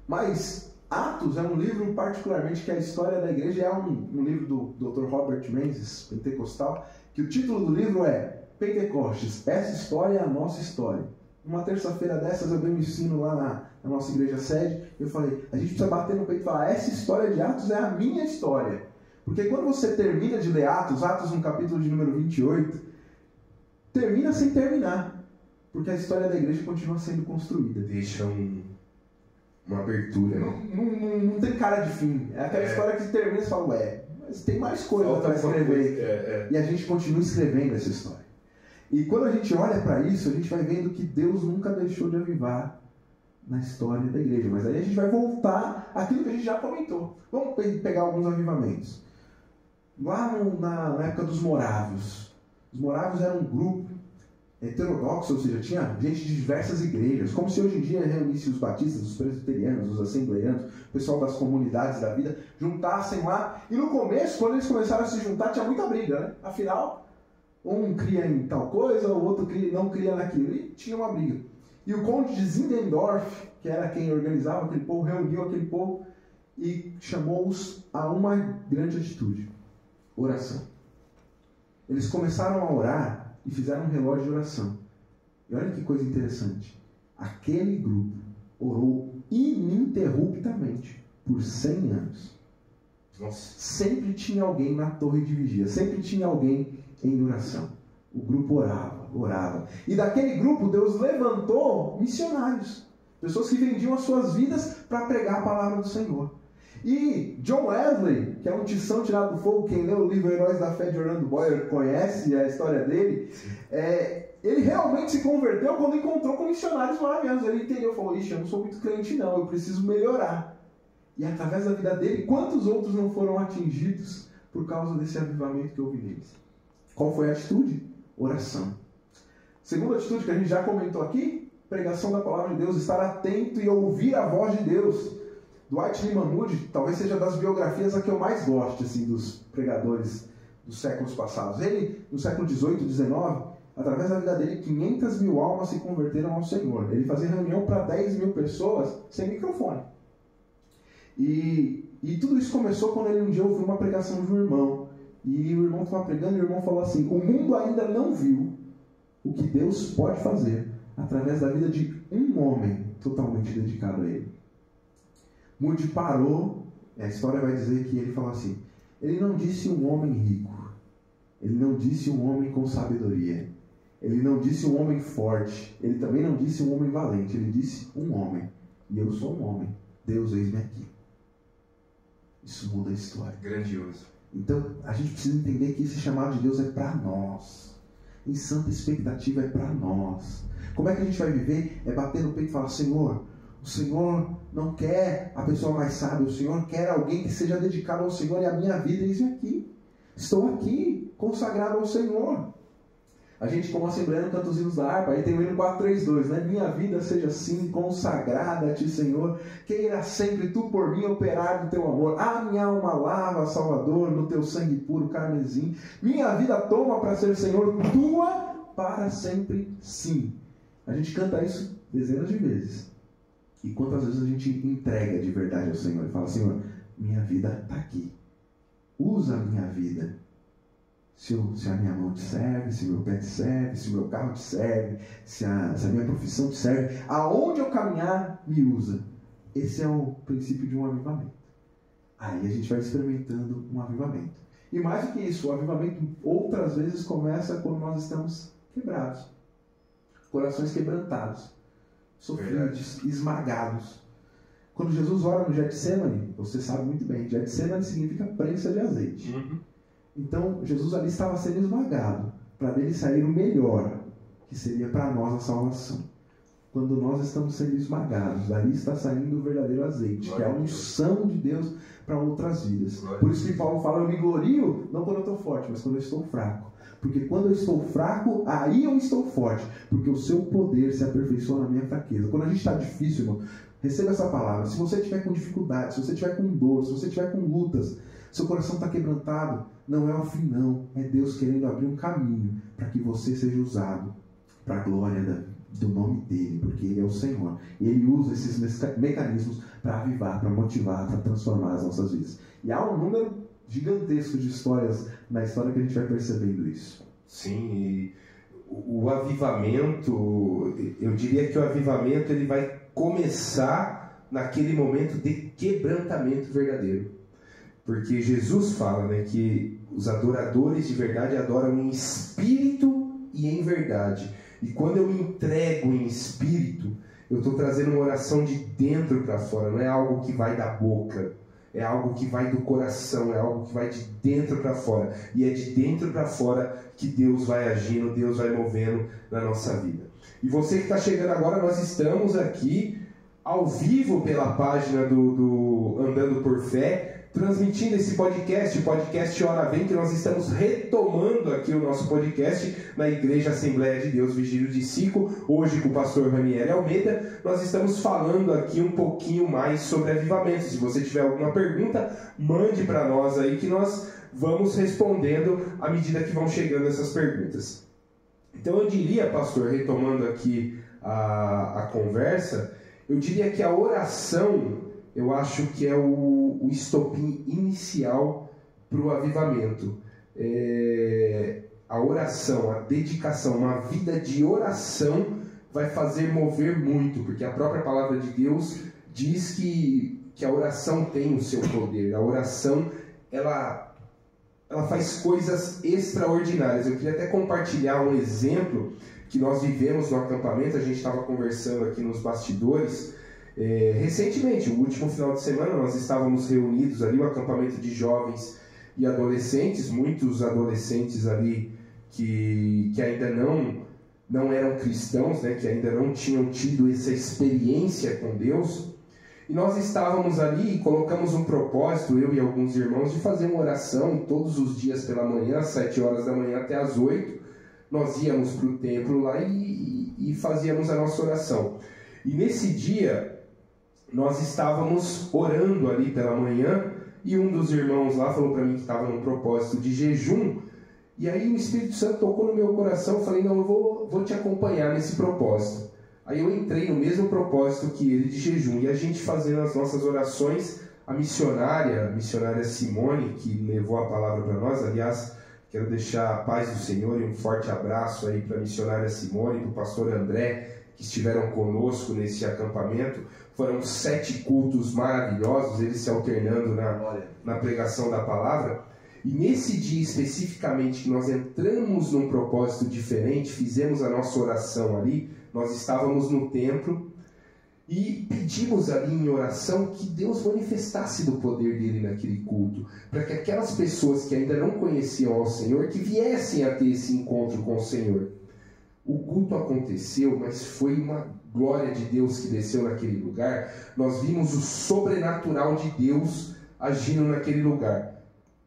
Mas Atos é um livro particularmente que a história da igreja é um livro do Dr. Robert Menzies, pentecostal, que o título do livro é Pentecostes, essa história é a nossa história. Uma terça-feira dessas eu dei um ensino lá na nossa igreja sede, eu falei, a gente precisa bater no peito e falar, essa história de Atos é a minha história. Porque quando você termina de ler Atos no capítulo de número 28, termina sem terminar. Porque a história da igreja continua sendo construída. Deixa uma abertura, né? Não tem cara de fim. É aquela história que termina e você fala, mas tem mais coisa para escrever. E a gente continua escrevendo essa história. E quando a gente olha para isso, a gente vai vendo que Deus nunca deixou de avivar na história da igreja. Mas aí a gente vai voltar àquilo que a gente já comentou. Vamos pegar alguns avivamentos. Lá na época dos morávios. Os morávios eram um grupo heterodoxa, ou seja, tinha gente de diversas igrejas, como se hoje em dia reunisse os batistas, os presbiterianos, os assembleianos, o pessoal das comunidades da vida, juntassem lá. E no começo, quando eles começaram a se juntar, tinha muita briga, né? Afinal, um cria em tal coisa, o outro não cria naquilo, e tinha uma briga. E o conde de Zinzendorf, que era quem organizava aquele povo, reuniu aquele povo e chamou-os a uma grande atitude: oração. Eles começaram a orar e fizeram um relógio de oração. E olha que coisa interessante. Aquele grupo orou ininterruptamente por 100 anos. Nossa. Sempre tinha alguém na torre de vigia, sempre tinha alguém em oração. O grupo orava. E daquele grupo Deus levantou missionários. Pessoas que vendiam as suas vidas para pregar a palavra do Senhor. E John Wesley, que é um tição tirado do fogo, quem leu o livro Heróis da Fé de Orlando Boyer conhece a história dele, ele realmente se converteu quando encontrou com missionários maravilhosos. Ele entendeu, falou: ixi, eu não sou muito crente não, eu preciso melhorar. E através da vida dele, quantos outros não foram atingidos por causa desse avivamento que houve neles? Qual foi a atitude? Oração. Segunda atitude que a gente já comentou aqui, pregação da palavra de Deus, estar atento e ouvir a voz de Deus. Dwight Lyman Moody talvez seja das biografias a que eu mais gosto, assim, dos pregadores dos séculos passados. Ele, no século XVIII e XIX, através da vida dele, 500 mil almas se converteram ao Senhor. Ele fazia reunião para 10 mil pessoas sem microfone. E tudo isso começou quando ele um dia ouviu uma pregação de um irmão. E o irmão estava pregando e o irmão falou assim: o mundo ainda não viu o que Deus pode fazer através da vida de um homem totalmente dedicado a Ele. Moody parou, a história vai dizer que ele falou assim: ele não disse um homem rico, ele não disse um homem com sabedoria, ele não disse um homem forte, ele também não disse um homem valente, ele disse um homem, e eu sou um homem, Deus, eis-me aqui. Isso muda a história. Grandioso. Então, a gente precisa entender que esse chamado de Deus é para nós. Em santa expectativa é para nós. Como é que a gente vai viver? É bater no peito e falar: Senhor, o Senhor não quer a pessoa mais sábia, o Senhor quer alguém que seja dedicado ao Senhor, e a minha vida é isso aqui. Estou aqui, consagrado ao Senhor. A gente, como assembleano, canta os hinos da harpa, aí tem o hino 432, né? Minha vida seja assim, consagrada a Ti, Senhor, queira sempre Tu por mim operar do Teu amor. A minha alma lava, Salvador, no Teu sangue puro carmesim. Minha vida toma para ser, Senhor, Tua para sempre, sim. A gente canta isso dezenas de vezes. E quantas vezes a gente entrega de verdade ao Senhor e fala: Senhor, minha vida está aqui. Usa a minha vida. Se a minha mão te serve, se o meu pé te serve, se o meu carro te serve, se a minha profissão te serve, aonde eu caminhar, me usa. Esse é o princípio de um avivamento. Aí a gente vai experimentando um avivamento. E mais do que isso, o avivamento outras vezes começa quando nós estamos quebrados. Corações quebrantados, sofridos, esmagados. Quando Jesus ora no Getsemane, você sabe muito bem, Getsemane significa prensa de azeite. Então, Jesus ali estava sendo esmagado, para dele sair o melhor, que seria para nós a salvação. Quando nós estamos sendo esmagados, dali está saindo o verdadeiro azeite, que é a unção de Deus para outras vidas. Por isso que Paulo fala: eu me glorio, não quando eu estou forte, mas quando eu estou fraco. Porque quando eu estou fraco, aí eu estou forte, porque o seu poder se aperfeiçoa na minha fraqueza. Quando a gente está difícil, irmão, receba essa palavra. Se você estiver com dificuldade, se você estiver com dor, se você estiver com lutas, seu coração está quebrantado, não é o fim não, é Deus querendo abrir um caminho para que você seja usado para a glória do nome dele, porque ele é o Senhor. E ele usa esses mecanismos para avivar, para motivar, para transformar as nossas vidas. E há um número gigantesco de histórias na história que a gente vai percebendo isso. Sim, e o avivamento, eu diria que o avivamento ele vai começar naquele momento de quebrantamento verdadeiro. Porque Jesus fala, né, que os adoradores de verdade adoram em espírito e em verdade. E quando eu me entrego em espírito, eu estou trazendo uma oração de dentro para fora. Não é algo que vai da boca, é algo que vai do coração, é algo que vai de dentro para fora. E é de dentro para fora que Deus vai agindo, Deus vai movendo na nossa vida. E você que está chegando agora, nós estamos aqui ao vivo pela página do Andando por Fé, transmitindo esse podcast, o podcast Hora Vem, que nós estamos retomando aqui o nosso podcast na Igreja Assembleia de Deus Vigílio de Sico, hoje com o pastor Ranieri Almeida. Nós estamos falando aqui um pouquinho mais sobre avivamento. Se você tiver alguma pergunta, mande para nós aí que nós vamos respondendo à medida que vão chegando essas perguntas. Então eu diria, pastor, retomando aqui a conversa, eu diria que a oração, eu acho que é o estopim inicial para o avivamento. A oração, a dedicação, uma vida de oração vai fazer mover muito, porque a própria palavra de Deus diz que a oração tem o seu poder. A oração, ela faz coisas extraordinárias. Eu queria até compartilhar um exemplo que nós vivemos no acampamento. A gente estava conversando aqui nos bastidores. Recentemente, o último final de semana, nós estávamos reunidos ali, o acampamento de jovens e adolescentes, muitos adolescentes ali que ainda não eram cristãos, né, que ainda não tinham tido essa experiência com Deus. E nós estávamos ali e colocamos um propósito, eu e alguns irmãos, de fazer uma oração todos os dias pela manhã, às 7 horas da manhã até às 8. Nós íamos para o templo lá e fazíamos a nossa oração. E nesse dia, nós estávamos orando ali pela manhã e um dos irmãos lá falou para mim que estava num propósito de jejum. E aí o Espírito Santo tocou no meu coração. Eu falei, não, eu vou te acompanhar nesse propósito. Aí eu entrei no mesmo propósito que ele de jejum. E a gente fazendo as nossas orações, a missionária Simone, que levou a palavra para nós, aliás, quero deixar a paz do Senhor e um forte abraço aí para a missionária Simone, para o pastor André, que estiveram conosco nesse acampamento. Foram 7 cultos maravilhosos, eles se alternando na pregação da palavra. E nesse dia especificamente que nós entramos num propósito diferente, fizemos a nossa oração ali, nós estávamos no templo e pedimos ali em oração que Deus manifestasse do poder dele naquele culto, para que aquelas pessoas que ainda não conheciam ao Senhor, que viessem a ter esse encontro com o Senhor. O culto aconteceu, mas foi uma glória de Deus que desceu naquele lugar. Nós vimos o sobrenatural de Deus agindo naquele lugar.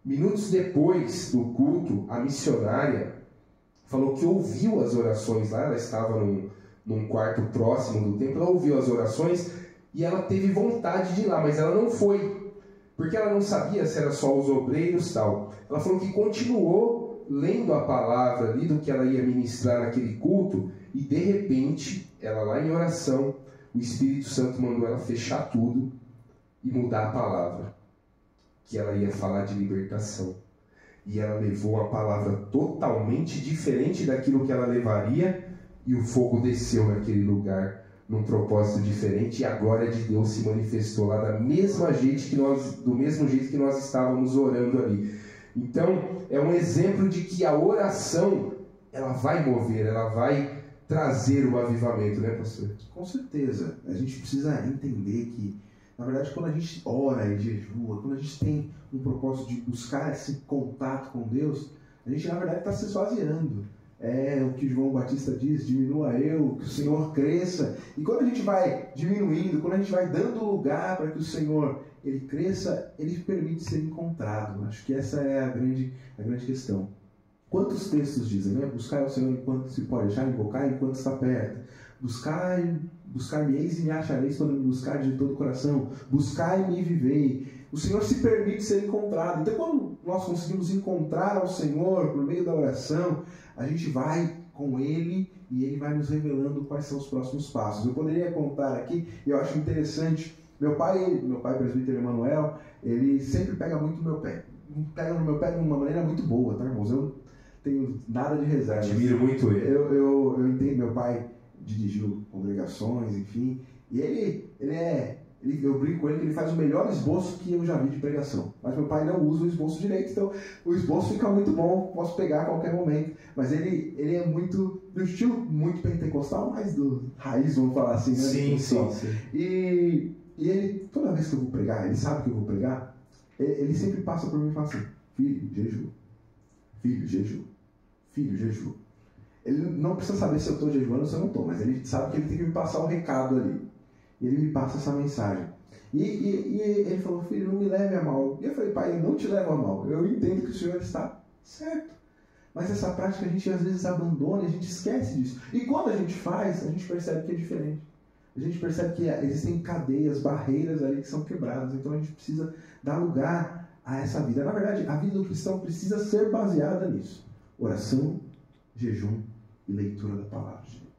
Minutos depois do culto, a missionária falou que ouviu as orações lá. Ela estava num quarto próximo do templo, ela ouviu as orações e ela teve vontade de ir lá, mas ela não foi, porque ela não sabia se era só os obreiros e tal. Ela falou que continuou lendo a palavra ali do que ela ia ministrar naquele culto, e de repente, ela lá em oração, o Espírito Santo mandou ela fechar tudo e mudar a palavra, que ela ia falar de libertação. E ela levou a palavra totalmente diferente daquilo que ela levaria, e o fogo desceu naquele lugar, num propósito diferente, e a glória de Deus se manifestou lá do mesmo jeito que nós estávamos orando ali. Então, é um exemplo de que a oração, ela vai mover, ela vai trazer o avivamento, né, pastor? Com certeza. A gente precisa entender que, na verdade, quando a gente ora e jejua, quando a gente tem um propósito de buscar esse contato com Deus, a gente, na verdade, está se esvaziando. É o que João Batista diz, diminua eu, que o Senhor cresça. E quando a gente vai diminuindo, quando a gente vai dando lugar para que o Senhor ele cresça, ele permite ser encontrado. Acho que essa é a grande questão. Quantos textos dizem, né? Buscar o Senhor enquanto se pode achar, invocar enquanto está perto. Buscar-me-eis e me achareis quando me buscar de todo o coração. Buscar e me vivei. O Senhor se permite ser encontrado. Então, quando nós conseguimos encontrar ao Senhor por meio da oração, a gente vai com Ele e Ele vai nos revelando quais são os próximos passos. Eu poderia contar aqui, e eu acho interessante, meu pai, presbítero Emanuel, ele sempre pega muito no meu pé. Pega no meu pé de uma maneira muito boa, tá, irmãos? Eu não tenho nada de reserva. Admiro muito ele. Eu entendo, meu pai dirigiu congregações, enfim, e eu brinco com ele que ele faz o melhor esboço que eu já vi de pregação. Mas meu pai não usa o esboço direito, então o esboço fica muito bom, posso pegar a qualquer momento. Mas ele é muito, do estilo muito pentecostal, mas do raiz, vamos falar assim, né? Sim. E ele, toda vez que eu vou pregar, ele sabe que eu vou pregar, ele sempre passa por mim e fala assim: filho, jejum. Filho, jejum. Filho, jejum. Ele não precisa saber se eu estou jejuando ou se eu não estou, mas ele sabe que ele tem que me passar um recado ali. E ele me passa essa mensagem. E ele falou, filho, não me leve a mal. E eu falei, pai, eu não te levo a mal. Eu entendo que o Senhor está certo. Mas essa prática a gente às vezes abandona, a gente esquece disso. E quando a gente faz, a gente percebe que é diferente. A gente percebe que existem cadeias, barreiras ali que são quebradas. Então a gente precisa dar lugar a essa vida. Na verdade, a vida do cristão precisa ser baseada nisso. Oração, jejum e leitura da palavra de Deus.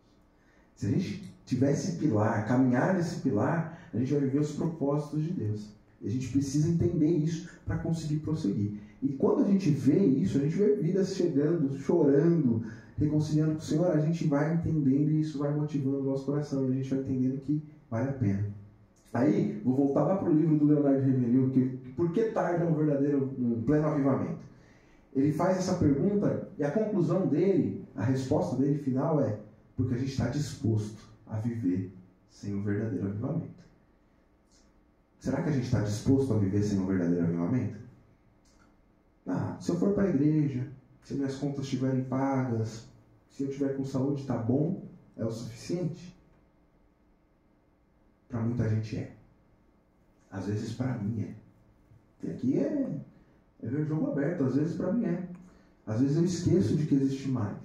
Se a gente tiver esse pilar, caminhar nesse pilar, a gente vai viver os propósitos de Deus. E a gente precisa entender isso para conseguir prosseguir. E quando a gente vê isso, a gente vê vidas chegando, chorando, reconciliando com o Senhor, a gente vai entendendo e isso vai motivando o nosso coração. E a gente vai entendendo que vale a pena. Aí, vou voltar lá para o livro do Leonardo Revenil, que por que tarde é um pleno avivamento? Ele faz essa pergunta e a conclusão dele, a resposta dele final é porque a gente está disposto a viver sem um verdadeiro avivamento. Será que a gente está disposto a viver sem um verdadeiro avivamento? Se eu for para a igreja, se minhas contas estiverem pagas, se eu estiver com saúde, está bom? É o suficiente? Para muita gente é. Às vezes para mim é. E aqui é ver o jogo aberto, às vezes para mim é. Às vezes eu esqueço de que existe mais.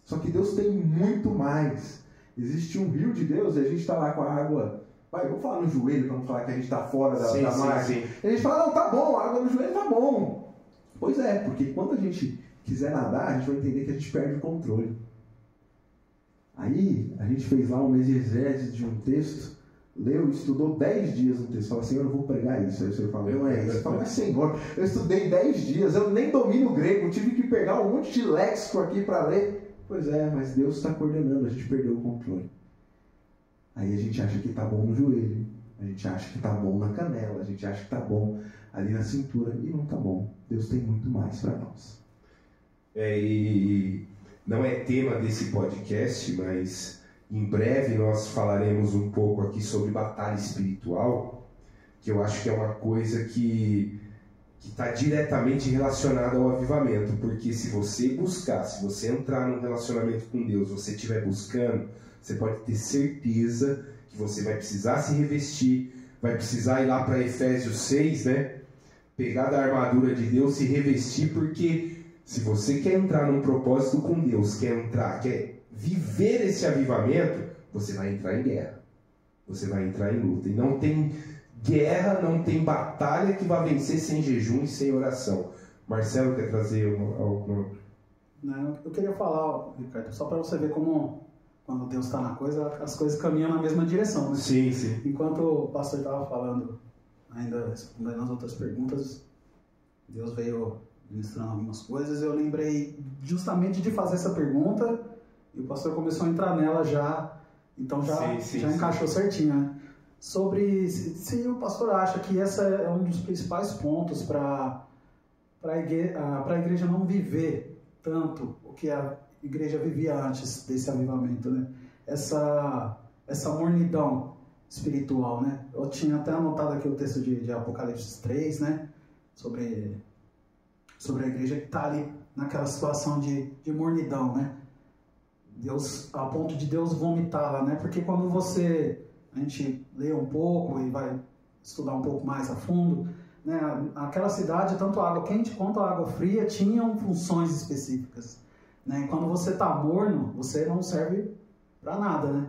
Só que Deus tem muito mais. Existe um rio de Deus e a gente está lá com a água. Vamos falar no joelho para não falar que a gente está fora da margem. A gente fala, não, tá bom, a água no joelho tá bom. Pois é, porque quando a gente quiser nadar, a gente vai entender que a gente perde o controle. Aí, a gente fez lá uma exegese de um texto, leu, estudou 10 dias no texto, falou, Senhor, eu vou pregar isso. Aí o Senhor falou, não é isso. Eu falei, mas Senhor, eu estudei 10 dias, eu nem domino grego, tive que pegar um monte de léxico aqui para ler. Pois é, mas Deus está coordenando, a gente perdeu o controle. Aí a gente acha que está bom no joelho, a gente acha que está bom na canela, a gente acha que está bom ali na cintura, e não está bom. Deus tem muito mais para nós. E não é tema desse podcast, mas em breve nós falaremos um pouco aqui sobre batalha espiritual, que eu acho que é uma coisa que está diretamente relacionada ao avivamento, porque se você buscar, se você entrar num relacionamento com Deus, você estiver buscando, você pode ter certeza que você vai precisar se revestir, vai precisar ir lá para Efésios 6, né? Pegar da armadura de Deus, se revestir, porque se você quer entrar num propósito com Deus, quer viver esse avivamento, você vai entrar em guerra, você vai entrar em luta. E não tem guerra, não tem batalha que vá vencer sem jejum e sem oração. Marcelo quer trazer alguma... Não, eu queria falar, Ricardo, só para você ver como quando Deus está na coisa, as coisas caminham na mesma direção, né? Sim, sim. Enquanto o pastor estava falando, ainda respondendo as outras perguntas, Deus veio ministrando algumas coisas, eu lembrei justamente de fazer essa pergunta e o pastor começou a entrar nela já, então já encaixou certinho, né? Sobre se o pastor acha que esse é um dos principais pontos para a igreja não viver tanto o que a igreja vivia antes desse avivamento, né? Essa mornidão espiritual, né? Eu tinha até anotado aqui o texto de Apocalipse 3, né? Sobre a igreja que está ali naquela situação de mornidão, né? Deus, a ponto de Deus vomitá-la, né? Porque quando a gente lê um pouco e vai estudar um pouco mais a fundo, né? Aquela cidade, tanto a água quente quanto a água fria, tinham funções específicas, né? E quando você está morno, você não serve para nada, né?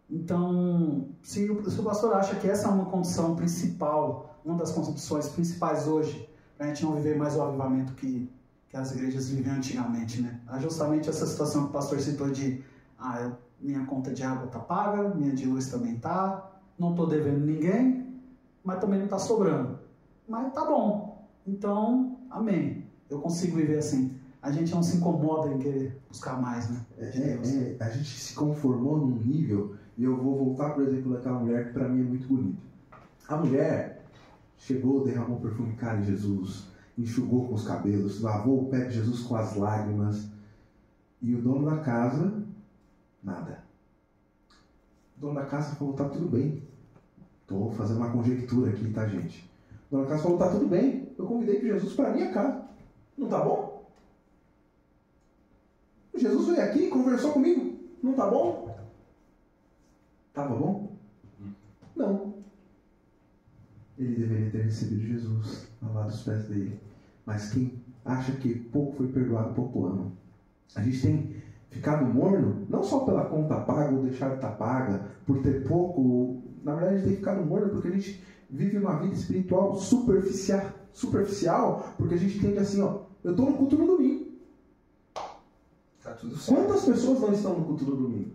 Então, se o pastor acha que essa é uma condição principal, uma das condições principais hoje, para a gente não viver mais o avivamento que as igrejas viviam antigamente, né? É justamente essa situação que o pastor citou de minha conta de água está paga, minha de luz também está, não estou devendo ninguém, mas também não está sobrando. Mas tá bom. Então, amém. Eu consigo viver assim. A gente não se incomoda em querer buscar mais, né? A gente se conformou num nível, e eu vou voltar, por exemplo, daquela mulher que para mim é muito bonita. A mulher chegou, derramou perfume caro em Jesus, enxugou com os cabelos, lavou o pé de Jesus com as lágrimas, e o dono da casa, nada. O dono da casa falou, tá tudo bem. Estou fazendo uma conjectura aqui, tá, gente? O dono da casa falou, tá tudo bem, eu convidei Jesus para a minha casa. Não tá bom? Jesus veio aqui e conversou comigo. Não tá bom? Tava bom? Não. ele deveria ter recebido Jesus ao lado dos pés dele. Mas quem acha que pouco foi perdoado, pouco ama. A gente tem ficado morno, não só pela conta paga ou deixar de estar paga, por ter pouco. Na verdade, a gente tem ficado morno porque a gente vive uma vida espiritual superficial, porque a gente entende assim, ó, eu estou no culto no domingo. Tá tudo certo. Quantas pessoas não estão no culto no domingo?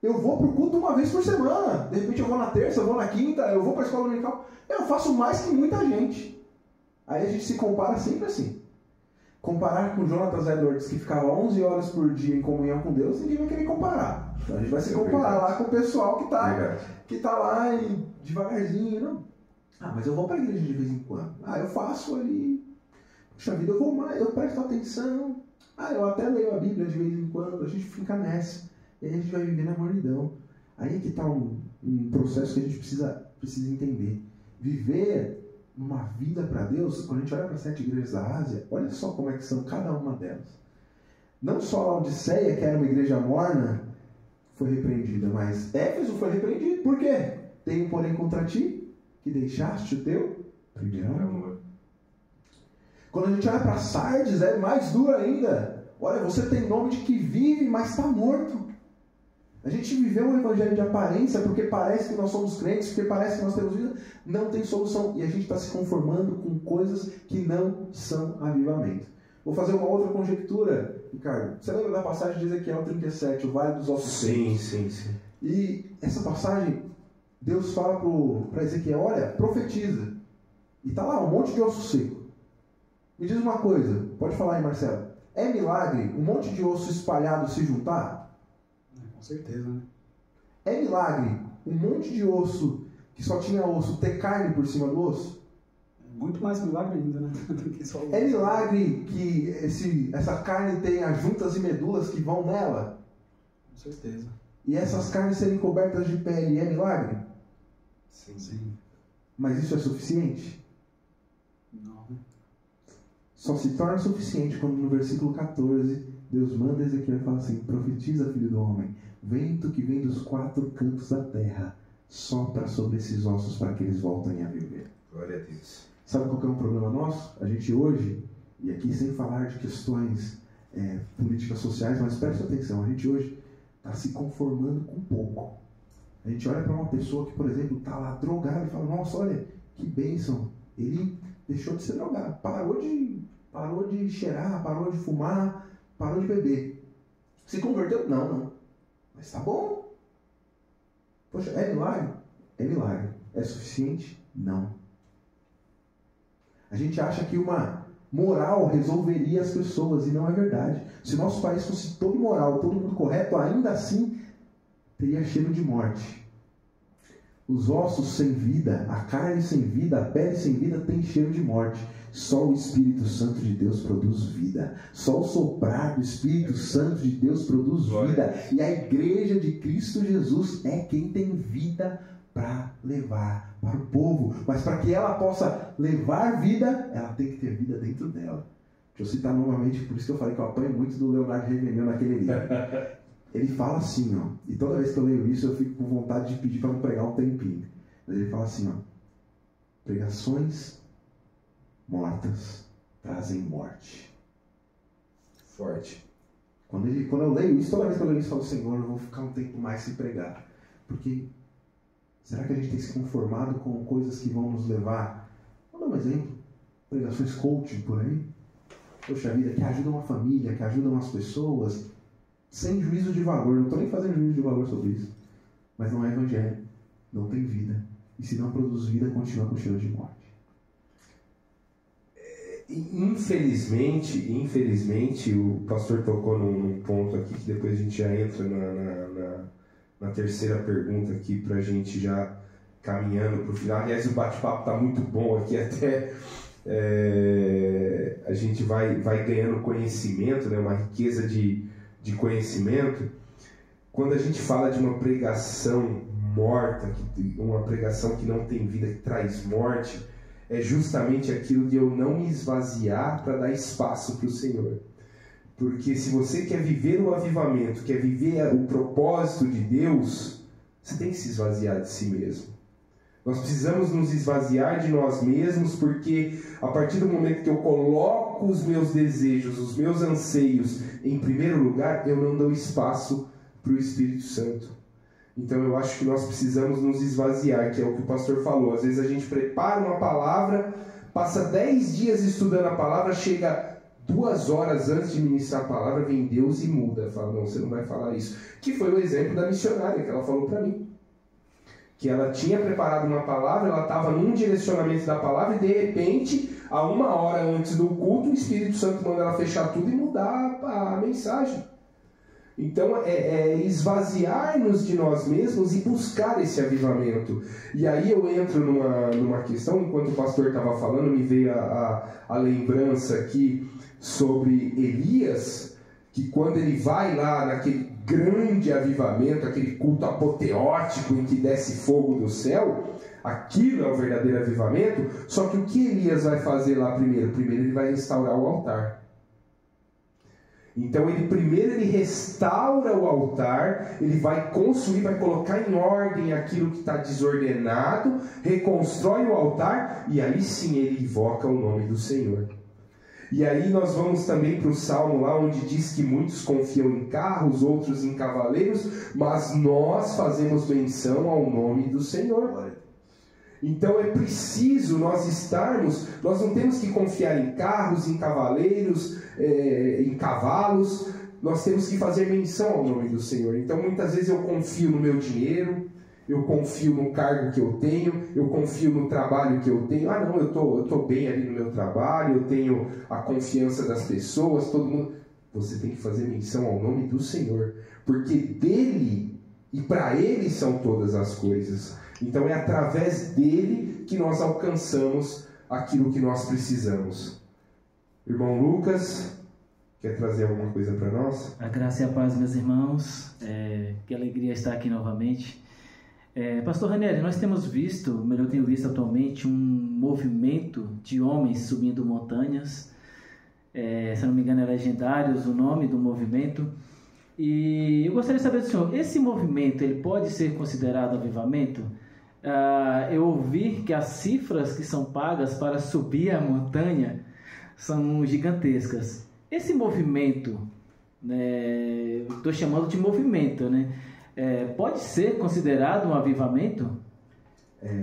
Eu vou pro culto uma vez por semana. De repente eu vou na terça, eu vou na quinta, eu vou para a escola dominical. Eu faço mais que muita gente. Aí a gente se compara sempre assim. Comparar com Jonathan Edwards, que ficava 11 horas por dia em comunhão com Deus, ninguém vai querer comparar. Então a gente vai se comparar lá com o pessoal que tá lá e devagarzinho. Não. Mas eu vou para a igreja de vez em quando. Eu faço ali. Puxa vida, eu vou mais, eu presto atenção. Eu até leio a Bíblia de vez em quando. A gente fica nessa. E aí a gente vai viver na mornidão. Aí que está um processo que a gente precisa entender. Viver uma vida para Deus, quando a gente olha para as 7 igrejas da Ásia, olha só como é que são cada uma delas. Não só a Odisseia, que era uma igreja morna, foi repreendida, mas Éfeso foi repreendido. Por quê? Tenho, porém, contra ti, que deixaste o teu primeiro amor. Quando a gente olha para Sardes, é mais duro ainda. Olha, você tem nome de que vive, mas está morto. A gente viveu um evangelho de aparência porque parece que nós somos crentes, porque parece que nós temos vida, não tem solução. E a gente está se conformando com coisas que não são avivamento. Vou fazer uma outra conjectura, Ricardo. Você lembra da passagem de Ezequiel 37, o Vale dos Ossos Secos? Sim. E essa passagem, Deus fala para Ezequiel, olha, profetiza. E está lá um monte de osso seco. Me diz uma coisa, pode falar aí, Marcelo. É milagre um monte de osso espalhado se juntar? Com certeza, né? É milagre um monte de osso que só tinha osso ter carne por cima do osso? É muito mais milagre ainda, né? Do que só o osso. É milagre que essa carne tenha juntas e medulas que vão nela? Com certeza. E essas carnes serem cobertas de pele, é milagre? Sim. Mas isso é suficiente? Não. Só se torna suficiente quando no versículo 14 Deus manda Ezequiel e fala assim: profetiza, filho do homem, vento que vem dos 4 cantos da terra, sopra sobre esses ossos para que eles voltem a viver. Glória a Deus. Sabe qual que é um problema nosso? A gente hoje, e aqui sem falar de questões políticas sociais, mas preste atenção, a gente hoje está se conformando com pouco. A gente olha para uma pessoa que, por exemplo, está lá drogada e fala: nossa, olha, que bênção, ele deixou de ser drogado, parou de cheirar, parou de fumar, parou de beber. Se converteu? Não. Mas tá bom. Poxa, é milagre? É milagre. É suficiente? Não. A gente acha que uma moral resolveria as pessoas, e não é verdade. Se o nosso país fosse todo moral, todo mundo correto, ainda assim teria cheiro de morte. Os ossos sem vida, a carne sem vida, a pele sem vida tem cheiro de morte. Só o Espírito Santo de Deus produz vida. Só o soprar do Espírito Santo de Deus produz vida. E a igreja de Cristo Jesus é quem tem vida para levar para o povo. Mas para que ela possa levar vida, ela tem que ter vida dentro dela. Deixa eu citar novamente, por isso que eu falei que eu apanho muito do Leonardo Revenel naquele livro. Ele fala assim, ó, e toda vez que eu leio isso eu fico com vontade de pedir para não pregar um tempinho. Mas ele fala assim, ó: pregações mortas trazem morte. Forte. Quando eu leio isso, toda vez que eu leio isso, eu falo: Senhor, eu vou ficar um tempo mais sem pregar. Porque será que a gente tem se conformado com coisas que vão nos levar? Vou dar um exemplo. Pregações coaching por aí. Poxa vida, que ajudam a família, que ajudam as pessoas, sem juízo de valor. Não estou nem fazendo juízo de valor sobre isso. Mas não é evangelho. Não tem vida. E se não produz vida, continua com cheiro de morte. Infelizmente, o pastor tocou num ponto aqui que depois a gente já entra na terceira pergunta aqui, para a gente já caminhando para o final. Aliás, o bate-papo está muito bom aqui, até a gente vai ganhando conhecimento, né, uma riqueza de conhecimento. Quando a gente fala de uma pregação morta, uma pregação que não tem vida, que traz morte, é justamente aquilo de eu não me esvaziar para dar espaço para o Senhor. Porque se você quer viver o avivamento, quer viver o propósito de Deus, você tem que se esvaziar de si mesmo. Nós precisamos nos esvaziar de nós mesmos, porque a partir do momento que eu coloco os meus desejos, os meus anseios em primeiro lugar, eu não dou espaço para o Espírito Santo. Então eu acho que nós precisamos nos esvaziar, que é o que o pastor falou. Às vezes a gente prepara uma palavra, passa 10 dias estudando a palavra, chega 2 horas antes de ministrar a palavra, vem Deus e muda. Fala, não, você não vai falar isso. Que foi o exemplo da missionária que ela falou para mim. Que ela tinha preparado uma palavra, ela estava num direcionamento da palavra e de repente, a 1 hora antes do culto, o Espírito Santo manda ela fechar tudo e mudar a mensagem. Então é esvaziar-nos de nós mesmos e buscar esse avivamento. E aí eu entro numa questão, enquanto o pastor estava falando, me veio a lembrança aqui sobre Elias, que quando ele vai lá naquele grande avivamento, aquele culto apoteótico em que desce fogo do céu, aquilo é o verdadeiro avivamento. Só que o que Elias vai fazer lá primeiro? Primeiro ele vai restaurar o altar. Então ele restaura o altar, ele vai construir, vai colocar em ordem aquilo que está desordenado, reconstrói o altar e aí sim ele invoca o nome do Senhor. E aí nós vamos também para o Salmo lá onde diz que muitos confiam em carros, outros em cavaleiros, mas nós fazemos menção ao nome do Senhor. Então é preciso nós não temos que confiar em carros, em cavaleiros, em cavalos, nós temos que fazer menção ao nome do Senhor. Então muitas vezes eu confio no meu dinheiro, eu confio no cargo que eu tenho, eu confio no trabalho que eu tenho. Ah não, eu tô bem ali no meu trabalho, eu tenho a confiança das pessoas, todo mundo. Você tem que fazer menção ao nome do Senhor, porque dele e para ele são todas as coisas. Então é através dele que nós alcançamos aquilo que nós precisamos. Irmão Lucas, quer trazer alguma coisa para nós? A graça e a paz, meus irmãos. Que alegria estar aqui novamente. Pastor Ranieri, nós temos visto, eu tenho visto atualmente, um movimento de homens subindo montanhas. Se não me engano é Legendários o nome do movimento. E eu gostaria de saber do senhor, esse movimento ele pode ser considerado avivamento? Eu ouvi que as cifras que são pagas para subir a montanha são gigantescas. Esse movimento, estou chamando de movimento, né? Pode ser considerado um avivamento?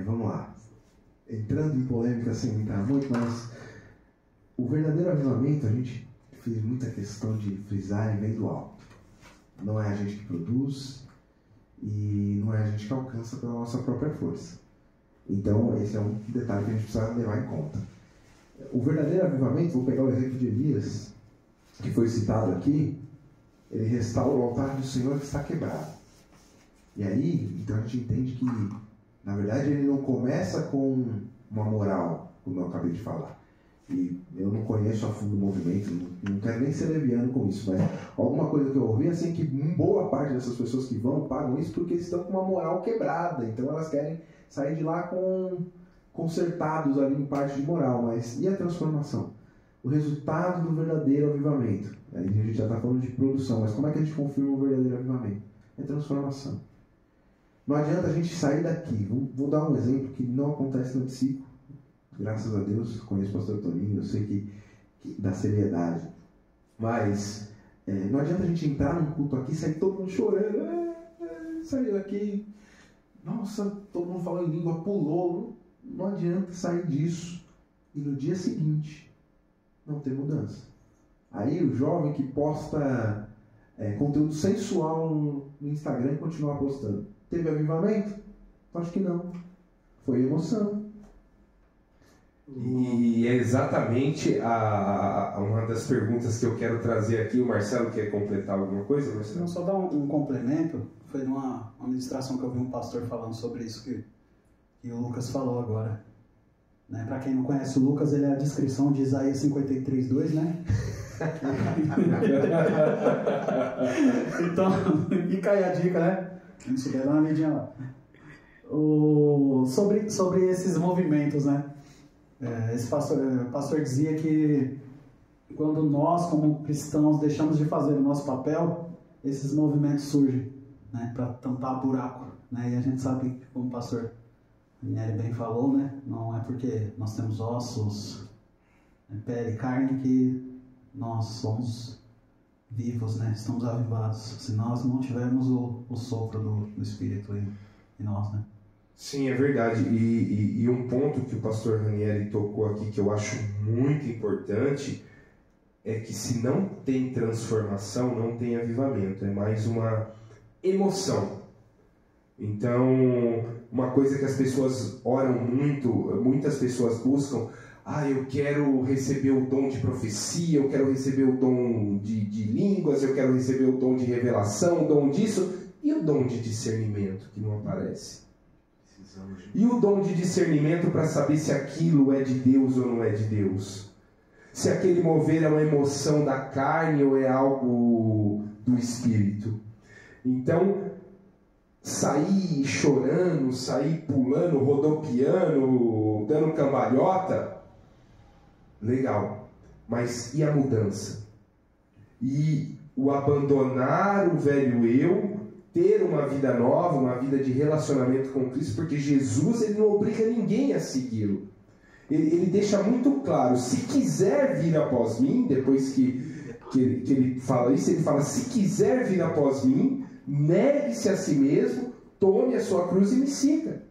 Vamos lá. Entrando em polêmica sem entrar muito, mas o verdadeiro avivamento, a gente fez muita questão de frisar e vem do alto. Não é a gente que produz e não é a gente que alcança pela nossa própria força. Então, esse é um detalhe que a gente precisa levar em conta. O verdadeiro avivamento, vou pegar o exemplo de Elias, que foi citado aqui, ele restaura o altar do Senhor que está quebrado. E aí, então a gente entende que, na verdade, ele não começa com uma moral, como eu acabei de falar. E eu não conheço a fundo o movimento, não quero nem ser leviano com isso, mas alguma coisa que eu ouvi, assim, que boa parte dessas pessoas que pagam isso porque estão com uma moral quebrada, então elas querem sair de lá consertados ali em parte de moral, mas e a transformação? O resultado do verdadeiro avivamento. Aí a gente já está falando de produção, mas como é que a gente confirma o verdadeiro avivamento? É transformação. Não adianta a gente sair daqui, vou dar um exemplo que não acontece no discípulo. Graças a Deus, conheço o pastor Toninho, eu sei que da seriedade. Mas não adianta a gente entrar num culto aqui e sair todo mundo chorando. Saiu daqui, nossa, todo mundo falou em língua, pulou. Não adianta sair disso e no dia seguinte não ter mudança. Aí o jovem que posta conteúdo sensual no Instagram e continua postando. Teve avivamento? Acho que não. Foi emoção. E é exatamente uma das perguntas que eu quero trazer aqui. O Marcelo quer completar alguma coisa, Marcelo? Não, só dar um complemento. Foi numa ministração que eu vi um pastor falando sobre isso que o Lucas falou agora. Né? Para quem não conhece o Lucas, ele é a descrição de Isaías 53:2, né? Então, fica aí a dica, né? Quem souber, dá uma lidinha lá. Sobre esses movimentos, né? Esse pastor dizia que quando nós, como cristãos, deixamos de fazer o nosso papel, esses movimentos surgem, né? Para tampar buraco, né? E a gente sabe, como o pastor Ranieri bem falou, né? Não é porque nós temos ossos, pele e carne que nós somos vivos, né? Estamos avivados. Se nós não tivermos o sopro do Espírito em nós, né? Sim, é verdade. E um ponto que o pastor Ranieri tocou aqui que eu acho muito importante é que se não tem transformação, não tem avivamento. É mais uma emoção. Então, uma coisa que as pessoas oram muito, muitas pessoas buscam, eu quero receber o dom de profecia, eu quero receber o dom de línguas, eu quero receber o dom de revelação, o dom disso, e o dom de discernimento, que não aparece. E o dom de discernimento para saber se aquilo é de Deus ou não é de Deus. Se aquele mover é uma emoção da carne ou é algo do Espírito. Então, sair chorando, sair pulando, rodopiando, dando cambalhota, legal. Mas e a mudança? E o abandonar o velho eu, ter uma vida nova, uma vida de relacionamento com Cristo, porque Jesus ele não obriga ninguém a segui-lo. Ele deixa muito claro, se quiser vir após mim, depois que ele fala isso, ele fala, se quiser vir após mim, negue-se a si mesmo, tome a sua cruz e me siga.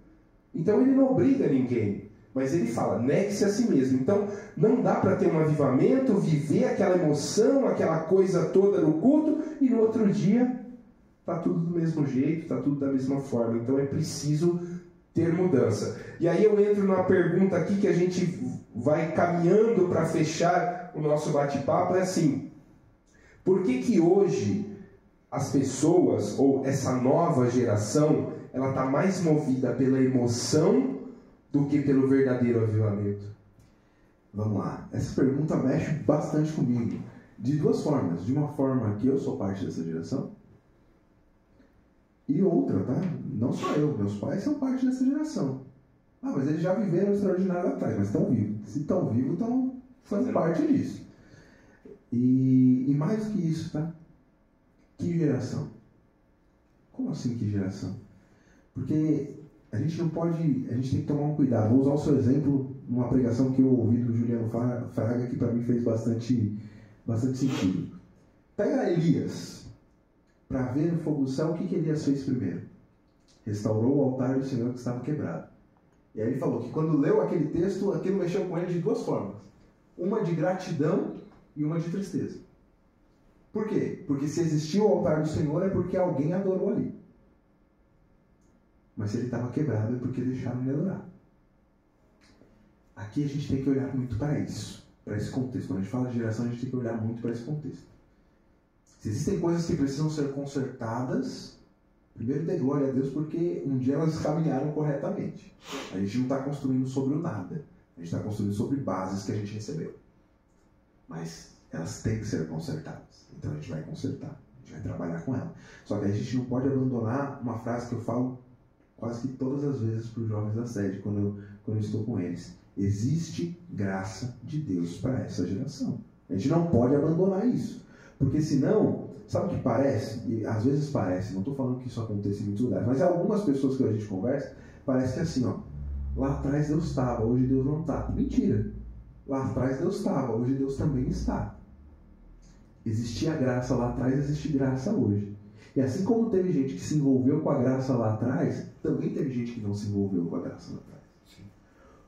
Então ele não obriga ninguém, mas ele fala, negue-se a si mesmo. Então não dá para ter um avivamento, viver aquela emoção, aquela coisa toda no culto, e no outro dia está tudo do mesmo jeito, está tudo da mesma forma. Então é preciso ter mudança. E aí eu entro numa pergunta aqui que a gente vai caminhando para fechar o nosso bate-papo, é assim, por que hoje as pessoas, ou essa nova geração, ela está mais movida pela emoção do que pelo verdadeiro avivamento? Vamos lá. Essa pergunta mexe bastante comigo. De duas formas. De uma forma que eu sou parte dessa geração, e outra, tá? Não só eu. Meus pais são parte dessa geração. Mas eles já viveram o extraordinário lá atrás, mas estão vivos. Se estão vivos, estão fazendo parte disso. E mais do que isso, tá? Que geração? Como assim que geração? Porque a gente não pode, a gente tem que tomar um cuidado. Vou usar o seu exemplo numa pregação que eu ouvi do Juliano Fraga, que para mim fez bastante sentido. Pega Elias, para ver no fogo do céu, o que Elias fez primeiro? Restaurou o altar do Senhor que estava quebrado. E aí ele falou que quando leu aquele texto, aquilo mexeu com ele de duas formas. Uma de gratidão e uma de tristeza. Por quê? Porque se existiu o altar do Senhor é porque alguém adorou ali. Mas se ele estava quebrado é porque deixaram ele adorar. Aqui a gente tem que olhar muito para isso, para esse contexto. Quando a gente fala de geração, a gente tem que olhar muito para esse contexto. Se existem coisas que precisam ser consertadas, primeiro dê glória a Deus porque um dia elas caminharam corretamente. A gente não está construindo sobre o nada. A gente está construindo sobre bases que a gente recebeu. Mas elas têm que ser consertadas. Então a gente vai consertar. A gente vai trabalhar com ela. Só que a gente não pode abandonar uma frase que eu falo quase que todas as vezes para os jovens da sede, quando eu estou com eles. Existe graça de Deus para essa geração. A gente não pode abandonar isso. Porque senão, sabe o que parece? E às vezes parece, não estou falando que isso acontece em muitos lugares, mas algumas pessoas que a gente conversa, parece que é assim, lá atrás Deus estava, hoje Deus não está. Mentira! Lá atrás Deus estava, hoje Deus também está. Existia graça lá atrás, existe graça hoje. E assim como teve gente que se envolveu com a graça lá atrás, também teve gente que não se envolveu com a graça lá atrás. Sim.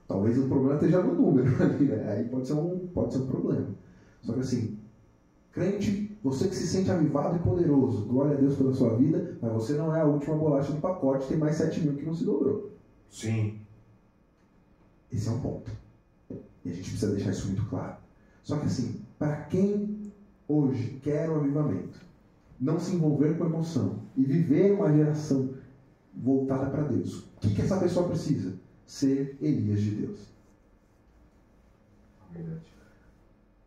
Talvez o problema esteja no número ali, né? Aí pode ser um problema. Só que assim, crente, você que se sente avivado e poderoso, glória a Deus pela sua vida, mas você não é a última bolacha do pacote, tem mais 7.000 que não se dobrou. Sim. Esse é um ponto. E a gente precisa deixar isso muito claro. Só que assim, para quem hoje quer o avivamento, não se envolver com emoção e viver uma geração voltada para Deus, o que essa pessoa precisa? Ser Elias de Deus.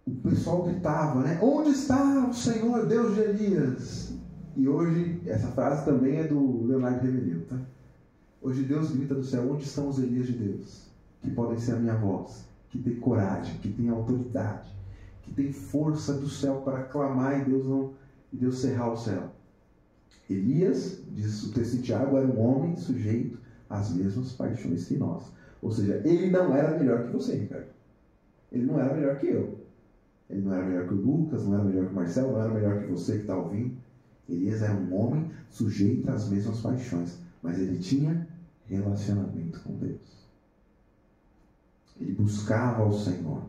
O pessoal gritava, né? Onde está o Senhor, Deus de Elias? E hoje, essa frase também é do Leonardo Reverendo, tá? Hoje Deus grita do céu, onde estão os Elias de Deus? Que podem ser a minha voz, que tem coragem, que tem autoridade, que tem força do céu para clamar e Deus cerrar o céu. Elias, diz o texto de Tiago, era um homem sujeito as mesmas paixões que nós. Ou seja, ele não era melhor que você, Ricardo. Ele não era melhor que eu. Ele não era melhor que o Lucas, não era melhor que o Marcelo, não era melhor que você que está ouvindo. Elias era um homem sujeito às mesmas paixões, mas ele tinha relacionamento com Deus. Ele buscava o Senhor.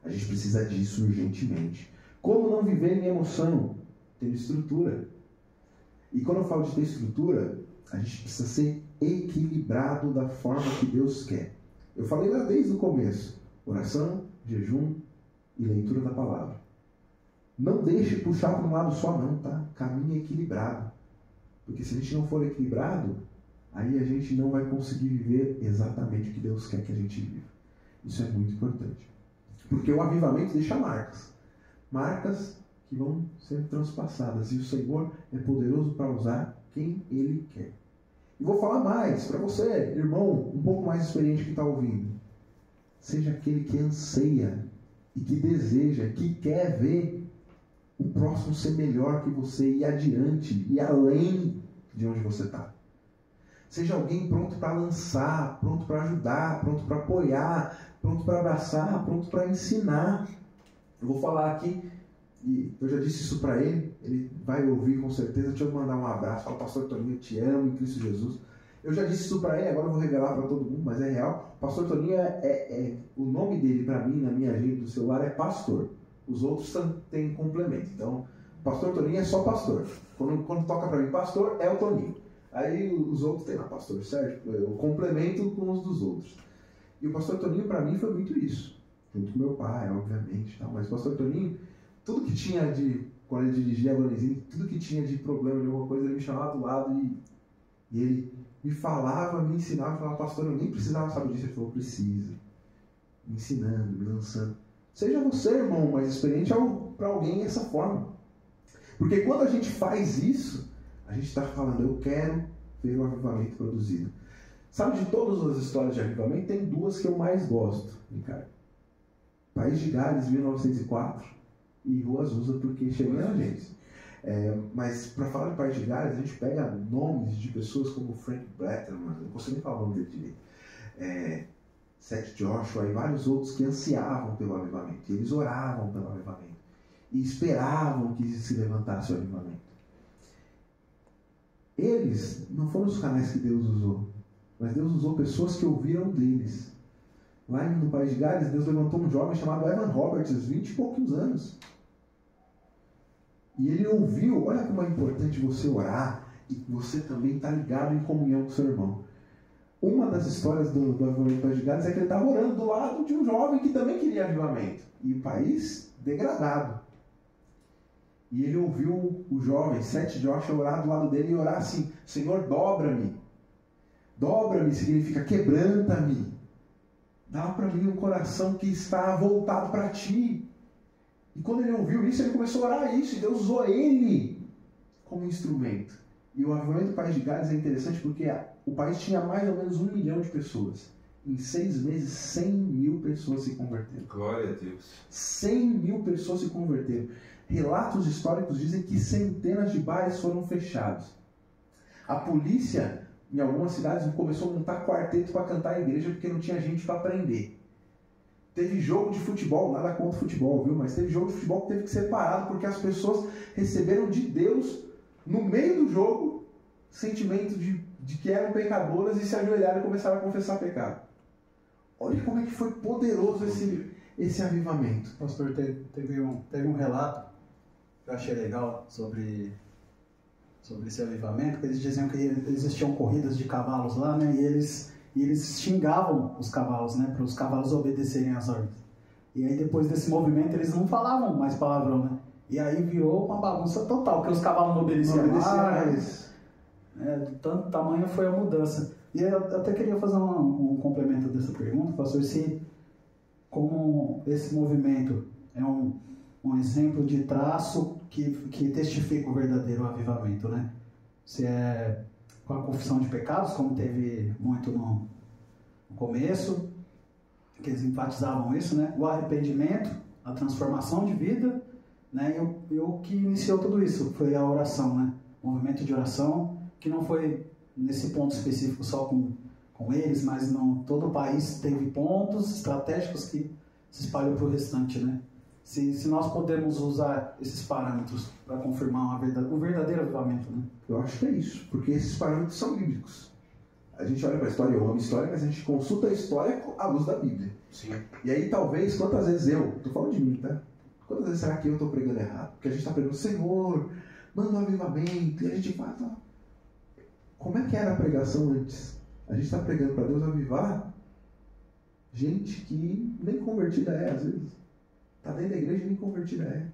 A gente precisa disso urgentemente. Como não viver em emoção? Tendo estrutura. E quando eu falo de ter estrutura, a gente precisa ser equilibrado da forma que Deus quer. Eu falei lá desde o começo. Oração, jejum e leitura da palavra. Não deixe puxar para um lado só não, tá? Caminhe equilibrado. Porque se a gente não for equilibrado, aí a gente não vai conseguir viver exatamente o que Deus quer que a gente viva. Isso é muito importante. Porque o avivamento deixa marcas. Marcas que vão sendo transpassadas. E o Senhor é poderoso para usar quem Ele quer. E vou falar mais para você, irmão, um pouco mais experiente que está ouvindo. Seja aquele que anseia e que deseja, que quer ver o próximo ser melhor que você, ir adiante, e além de onde você está. Seja alguém pronto para lançar, pronto para ajudar, pronto para apoiar, pronto para abraçar, pronto para ensinar. Eu vou falar aqui, e eu já disse isso para ele vai ouvir com certeza. Deixa eu mandar um abraço, fala, pastor Toninho, eu te amo em Cristo Jesus. Eu já disse isso para ele, agora eu vou revelar para todo mundo, mas é real. Pastor Toninho o nome dele para mim, na minha agenda do celular, é pastor. Os outros têm complemento. Então, pastor Toninho é só pastor. Quando toca para mim pastor, é o Toninho. Aí os outros têm lá pastor Sérgio, eu complemento com os dos outros. E o pastor Toninho para mim foi muito isso. Junto com meu pai, obviamente. Tal. Mas o pastor Toninho, tudo que tinha quando ele dirigia a Gonezinho, tudo que tinha de problema, de alguma coisa, ele me chamava do lado e ele me falava, me ensinava, falava, pastor, eu nem precisava saber disso. Ele falou, precisa. Me ensinando, me lançando. Seja você, irmão, mais experiente para alguém dessa forma. Porque quando a gente faz isso, a gente está falando, eu quero ver o avivamento produzido. Sabe, de todas as histórias de avivamento, tem duas que eu mais gosto, Ricardo. País de Gales, 1904, e Rua Azusa, porque chegou na gente. Mas para falar de País de Gales, a gente pega nomes de pessoas como Frank Blatterman, não consigo nem falar o nome dele direito. Seth Joshua e vários outros que ansiavam pelo avivamento. E eles oravam pelo avivamento. E esperavam que se levantasse o avivamento. Eles não foram os canais que Deus usou. Mas Deus usou pessoas que ouviram deles. Lá no País de Gales, Deus levantou um jovem chamado Evan Roberts, 20 e poucos anos. E ele ouviu, olha como é importante você orar e você também estar ligado em comunhão com o seu irmão. Uma das histórias do avivamento do País de Gales é que ele estava orando do lado de um jovem que também queria avivamento. E o país degradado. E ele ouviu o jovem, Seth Joshua, orar do lado dele e orar assim, Senhor, dobra-me. Dobra-me significa quebranta-me. Dá para mim um coração que está voltado para ti. E quando ele ouviu isso, ele começou a orar isso. E Deus usou ele como instrumento. E o avivamento do País de Gales é interessante porque o país tinha mais ou menos 1 milhão de pessoas. Em 6 meses, 100 mil pessoas se converteram. Glória a Deus. 100 mil pessoas se converteram. Relatos históricos dizem que centenas de bares foram fechados. A polícia, em algumas cidades, começou a montar quarteto para cantar a igreja porque não tinha gente para prender. Teve jogo de futebol, nada contra futebol, viu? Mas teve jogo de futebol que teve que ser parado porque as pessoas receberam de Deus, no meio do jogo, sentimento de que eram pecadoras e se ajoelharam e começaram a confessar pecado. Olha como é que foi poderoso esse avivamento. Pastor, teve um relato que eu achei legal sobre esse avivamento, que eles diziam que existiam corridas de cavalos lá, né? E eles xingavam os cavalos, né? Para os cavalos obedecerem às ordens. E aí depois desse movimento eles não falavam mais palavrão, né? E aí virou uma bagunça total, porque os cavalos não obedeciam mais. Tanto tamanho foi a mudança. E eu até queria fazer um complemento dessa pergunta, pastor, se como esse movimento é um exemplo de traço que testifica o verdadeiro avivamento, né? Se é com a confissão de pecados, como teve muito no começo, que eles enfatizavam isso, né? O arrependimento, a transformação de vida, né? E o que iniciou tudo isso foi a oração, né? O movimento de oração, que não foi nesse ponto específico só com com eles, mas não todo o país teve pontos estratégicos que se espalhou para o restante, né? Se nós podemos usar esses parâmetros para confirmar o verdadeiro avivamento, né? Eu acho que é isso, porque esses parâmetros são bíblicos. A gente olha para a história, eu amo a história, mas a gente consulta a história à luz da Bíblia. Sim. E aí talvez, quantas vezes estou falando de mim, tá? Quantas vezes será que eu estou pregando errado? Porque a gente está pregando, Senhor, manda um avivamento, e a gente fala, tá. Como é que era a pregação antes? A gente está pregando para Deus avivar gente que nem convertida é, às vezes. Está dentro da igreja e nem convertida é.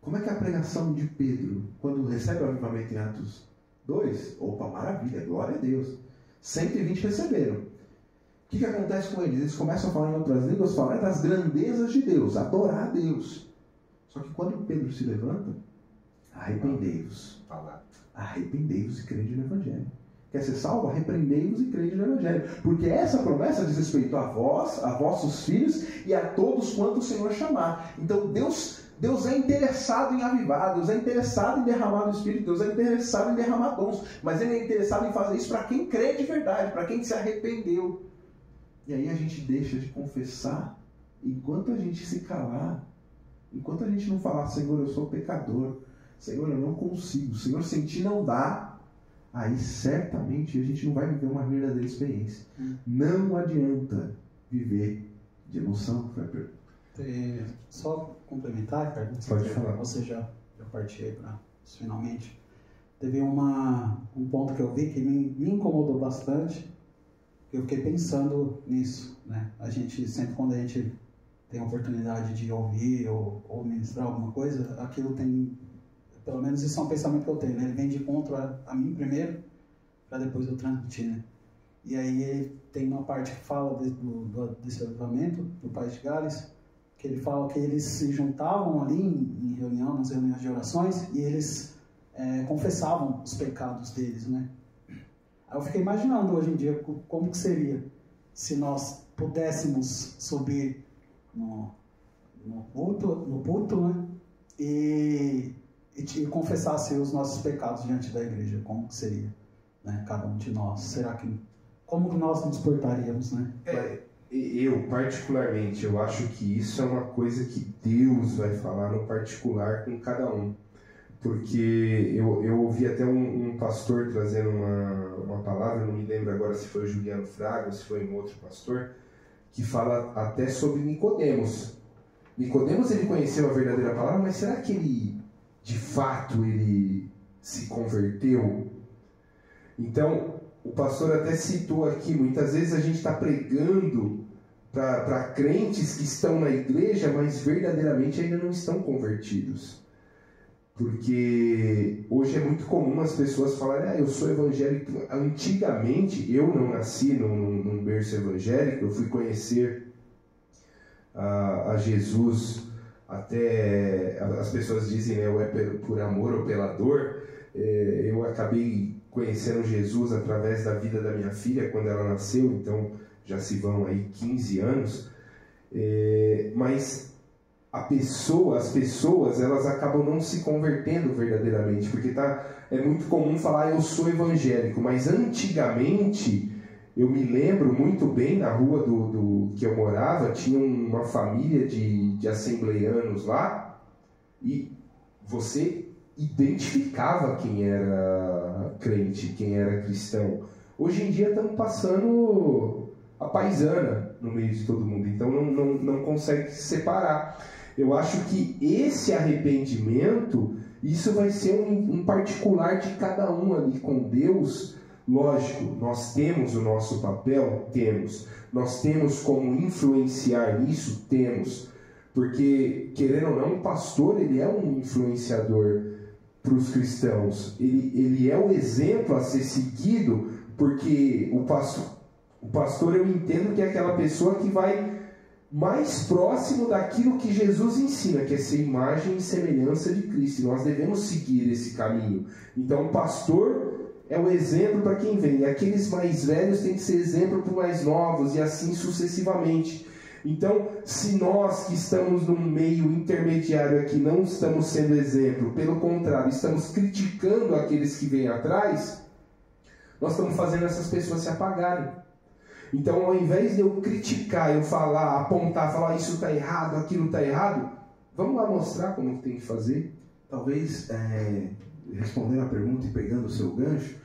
Como é que é a pregação de Pedro, quando recebe o avivamento em Atos 2? Opa, maravilha, glória a Deus. 120 receberam. O que acontece com eles? Eles começam a falar em outras línguas, falar das grandezas de Deus, adorar a Deus. Só que quando Pedro se levanta, arrependei-vos. Arrependei-vos e crede no Evangelho. Quer ser salvo? Arrependei-vos e crede no Evangelho. Porque essa promessa diz respeito a vós, a vossos filhos e a todos quanto o Senhor chamar. Então Deus é interessado em avivar, Deus é interessado em derramar o Espírito, Deus é interessado em derramar dons, mas Ele é interessado em fazer isso para quem crê de verdade, para quem se arrependeu. E aí a gente deixa de confessar, enquanto a gente se calar, enquanto a gente não falar, Senhor, eu sou pecador, Senhor, eu não consigo, Senhor, sem Ti não dá, aí certamente a gente não vai viver uma verdadeira experiência. Não adianta viver de emoção, foi a pergunta. Só complementar, Ricardo, pode falar. Você já partiu aí para finalmente. Teve um ponto que eu vi que me incomodou bastante, que eu fiquei pensando nisso, né? A gente, sempre quando a gente tem a oportunidade de ouvir ou ministrar alguma coisa, aquilo tem, pelo menos isso é um pensamento que eu tenho, né? Ele vem de encontro a mim primeiro, para depois eu transmitir, né? E aí tem uma parte que fala desse avivamento do País de Gales, que ele fala que eles se juntavam ali em reunião, nas reuniões de orações, e eles confessavam os pecados deles, né? Aí eu fiquei imaginando hoje em dia como que seria se nós pudéssemos subir no púlpito, né? E confessasse os nossos pecados diante da igreja, como que seria, né? Cada um de nós. Como que nós nos portaríamos, né? Eu, particularmente, eu acho que isso é uma coisa que Deus vai falar no particular com cada um. Porque eu ouvi até um pastor trazendo uma palavra, não me lembro agora se foi o Juliano Fraga ou se foi um outro pastor, que fala até sobre Nicodemos. Nicodemos, ele conheceu a verdadeira palavra, mas será que ele, de fato, ele se converteu? Então, o pastor até citou aqui, muitas vezes a gente está pregando para crentes que estão na igreja, mas verdadeiramente ainda não estão convertidos. Porque hoje é muito comum as pessoas falarem, eu sou evangélico. Antigamente, eu não nasci num berço evangélico, eu fui conhecer a Jesus, até as pessoas dizem, ou é por amor ou pela dor. Eu acabei conhecendo Jesus através da vida da minha filha quando ela nasceu, então já se vão aí 15 anos, mas as pessoas elas acabam não se convertendo verdadeiramente, porque é muito comum falar eu sou evangélico, mas antigamente eu me lembro muito bem, na rua do que eu morava, tinha uma família de assembleianos lá, e você identificava quem era crente, quem era cristão. Hoje em dia estamos passando a paisana no meio de todo mundo, então não consegue se separar. Eu acho que esse arrependimento, isso vai ser um particular de cada um ali com Deus. Lógico, nós temos o nosso papel? Temos. Nós temos como influenciar nisso? Temos. Porque, querendo ou não, o pastor, ele é um influenciador para os cristãos. Ele é o exemplo a ser seguido, porque o pastor eu entendo que é aquela pessoa que vai mais próximo daquilo que Jesus ensina, que é ser imagem e semelhança de Cristo. Nós devemos seguir esse caminho. Então o pastor é o exemplo para quem vem. E aqueles mais velhos têm que ser exemplo para os mais novos, e assim sucessivamente. Então, se nós que estamos num meio intermediário aqui não estamos sendo exemplo, pelo contrário, estamos criticando aqueles que vêm atrás, Nós estamos fazendo essas pessoas se apagarem. Então, ao invés de eu criticar, eu falar, apontar, falar isso está errado, aquilo está errado, vamos lá mostrar como tem que fazer. Talvez, respondendo a pergunta e pegando o seu gancho,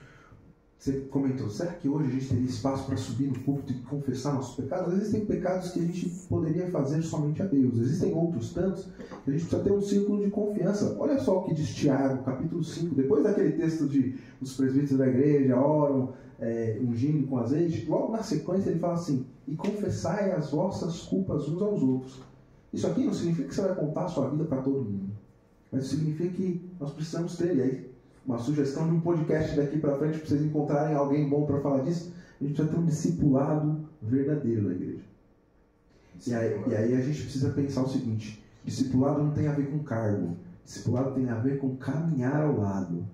você comentou, será que hoje a gente teria espaço para subir no púlpito e confessar nossos pecados? Existem pecados que a gente poderia fazer somente a Deus. Existem outros tantos que a gente precisa ter um círculo de confiança. Olha só o que diz Tiago, capítulo 5, depois daquele texto de os presbíteros da igreja oram, ungindo com azeite, logo na sequência ele fala assim, e confessai as vossas culpas uns aos outros. Isso aqui não significa que você vai contar a sua vida para todo mundo, mas significa que nós precisamos ter, e aí, uma sugestão de um podcast daqui para frente, para vocês encontrarem alguém bom para falar disso, a gente precisa ter um discipulado verdadeiro na igreja. E aí a gente precisa pensar o seguinte, discipulado não tem a ver com cargo, discipulado tem a ver com caminhar ao lado.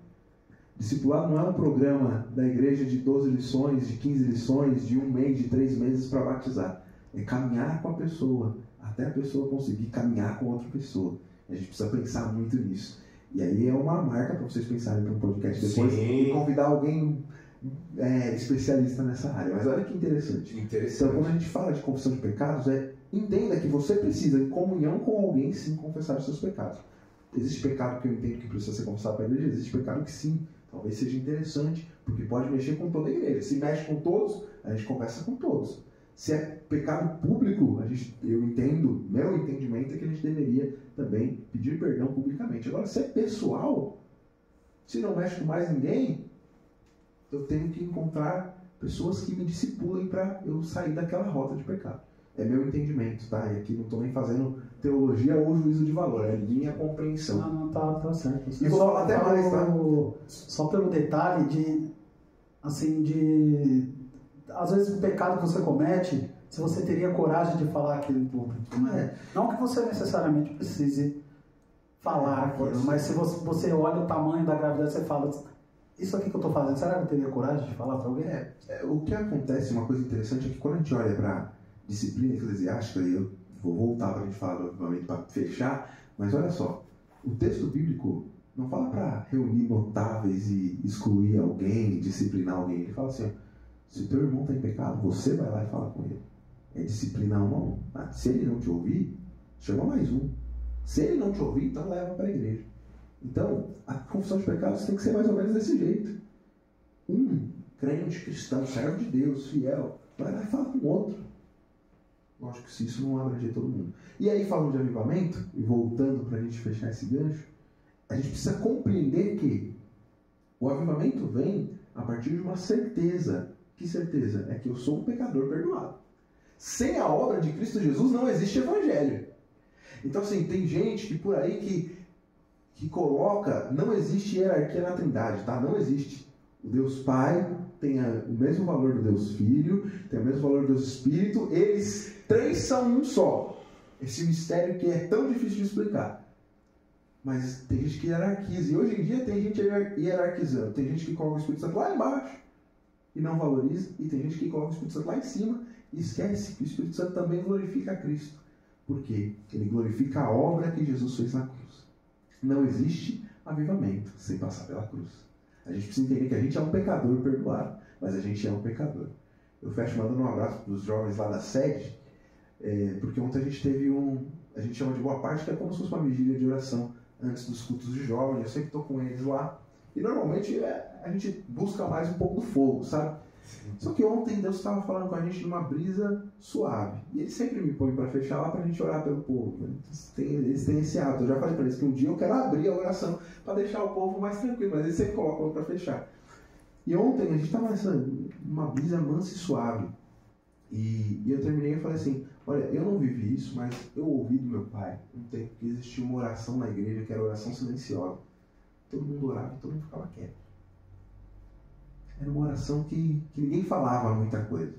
Discipulado não é um programa da igreja de 12 lições, de 15 lições, de 1 mês, de 3 meses para batizar. É caminhar com a pessoa, até a pessoa conseguir caminhar com outra pessoa. A gente precisa pensar muito nisso. E aí é uma marca para vocês pensarem para um podcast depois. Sim. E convidar alguém especialista nessa área. Mas olha que interessante. Então, quando a gente fala de confissão de pecados, entenda que você precisa, em comunhão com alguém, sim, confessar os seus pecados. Existe pecado que eu entendo que precisa ser confessado para a igreja, existe pecado que sim, talvez seja interessante, porque pode mexer com toda a igreja. Se mexe com todos, a gente conversa com todos. Se é pecado público, eu entendo, meu entendimento é que a gente deveria também pedir perdão publicamente. Agora, se é pessoal, se não mexe com mais ninguém, eu tenho que encontrar pessoas que me discipulem para eu sair daquela rota de pecado. É meu entendimento, tá? E aqui não estou nem fazendo teologia ou juízo de valor, é minha compreensão. Não, tá certo. E vou falar até mais, tá? Só pelo detalhe às vezes o pecado que você comete, se você teria coragem de falar aquilo em público, né? Não que você necessariamente precise falar aquilo, mas se você olha o tamanho da gravidade, você fala, isso aqui que eu estou fazendo, será que eu teria coragem de falar para alguém? O que acontece, uma coisa interessante, é que quando a gente olha para disciplina eclesiástica, e eu vou voltar para a gente falar novamente para fechar, mas olha só, o texto bíblico não fala para reunir notáveis e excluir alguém, disciplinar alguém. Ele fala assim, se o teu irmão está em pecado, você vai lá e fala com ele. É disciplinar um a um. Se ele não te ouvir, chama mais um. Se ele não te ouvir, então leva para a igreja. Então, a confissão de pecados tem que ser mais ou menos desse jeito. Um crente cristão, servo de Deus, fiel, vai lá e fala com o outro. Lógico que isso não abrange todo mundo. E aí, falando de avivamento, e voltando para a gente fechar esse gancho, a gente precisa compreender que o avivamento vem a partir de uma certeza. Que certeza? É que eu sou um pecador perdoado. Sem a obra de Cristo Jesus não existe evangelho. Então, assim, tem gente que por aí que coloca, não existe hierarquia na Trindade, tá? Não existe. O Deus Pai tem o mesmo valor do Deus Filho, tem o mesmo valor do Deus Espírito, eles três são um só. Esse mistério que é tão difícil de explicar. Mas tem gente que hierarquiza, e hoje em dia tem gente hierarquizando. Tem gente que coloca o Espírito Santo lá embaixo e não valoriza, e tem gente que coloca o Espírito Santo lá em cima e esquece que o Espírito Santo também glorifica a Cristo. Por quê? Ele glorifica a obra que Jesus fez na cruz. Não existe avivamento sem passar pela cruz. A gente precisa entender que a gente é um pecador perdoado, mas a gente é um pecador. Eu fecho mandando um abraço para os jovens lá da sede, porque ontem a gente teve a gente chama de boa parte, que é como se fosse uma vigília de oração antes dos cultos de jovens. Eu sempre estou com eles lá. E normalmente a gente busca mais um pouco do fogo, sabe? Só que ontem Deus estava falando com a gente numa brisa suave. E Ele sempre me põe para fechar lá para a gente orar pelo povo. Eles têm esse hábito. Eu já falei para eles que um dia eu quero abrir a oração para deixar o povo mais tranquilo, mas eles sempre colocam para fechar. E ontem a gente estava numa brisa mansa e suave. E eu terminei e falei assim, olha, eu não vivi isso, mas eu ouvi do meu pai um tempo que existia uma oração na igreja que era oração silenciosa. Todo mundo orava e todo mundo ficava quieto. Era uma oração que ninguém falava muita coisa.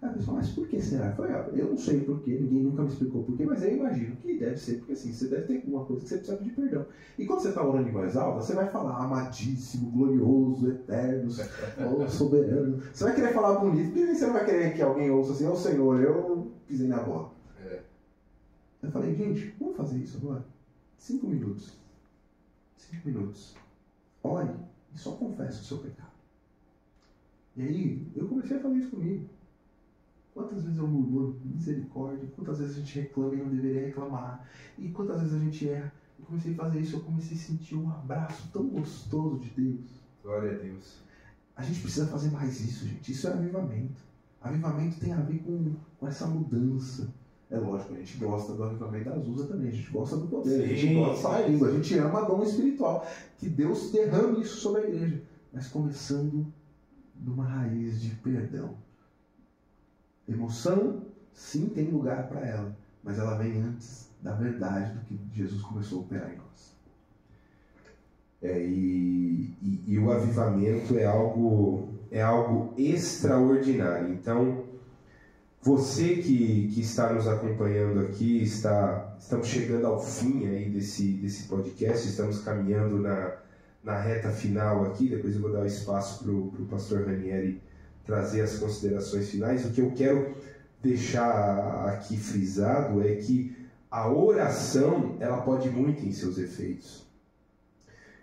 Aí a pessoa, mas por que será? Eu falei, eu não sei por quê, ninguém nunca me explicou por quê, mas eu imagino que deve ser, porque assim, você deve ter alguma coisa que você precisa pedir perdão. E quando você está orando em voz alta, você vai falar amadíssimo, glorioso, eterno, soberano. Você vai querer falar bonito, porque você não vai querer que alguém ouça assim, ô Senhor, eu pisei na bola. Eu falei, gente, vamos fazer isso agora? 5 minutos. 5 minutos. Ore e só confesse o seu pecado. E aí, eu comecei a fazer isso comigo. Quantas vezes eu murmuro, misericórdia, quantas vezes a gente reclama e não deveria reclamar, e quantas vezes a gente erra. Eu comecei a fazer isso, eu comecei a sentir um abraço tão gostoso de Deus. Glória a Deus. A gente precisa fazer mais isso, gente. Isso é avivamento. Avivamento tem a ver com essa mudança. É lógico, a gente gosta do avivamento da Azusa também, a gente gosta do poder, a gente gosta de falar a língua, a gente ama a dom espiritual. Que Deus derrame isso sobre a igreja. Mas começando numa raiz de perdão. Emoção, sim, tem lugar para ela, mas ela vem antes da verdade do que Jesus começou a operar em nós. E o avivamento é algo extraordinário. Então, você que está nos acompanhando aqui, estamos chegando ao fim aí desse podcast, estamos caminhando na reta final aqui, depois eu vou dar o espaço para o pastor Ranieri trazer as considerações finais. O que eu quero deixar aqui frisado é que a oração, ela pode muito em seus efeitos.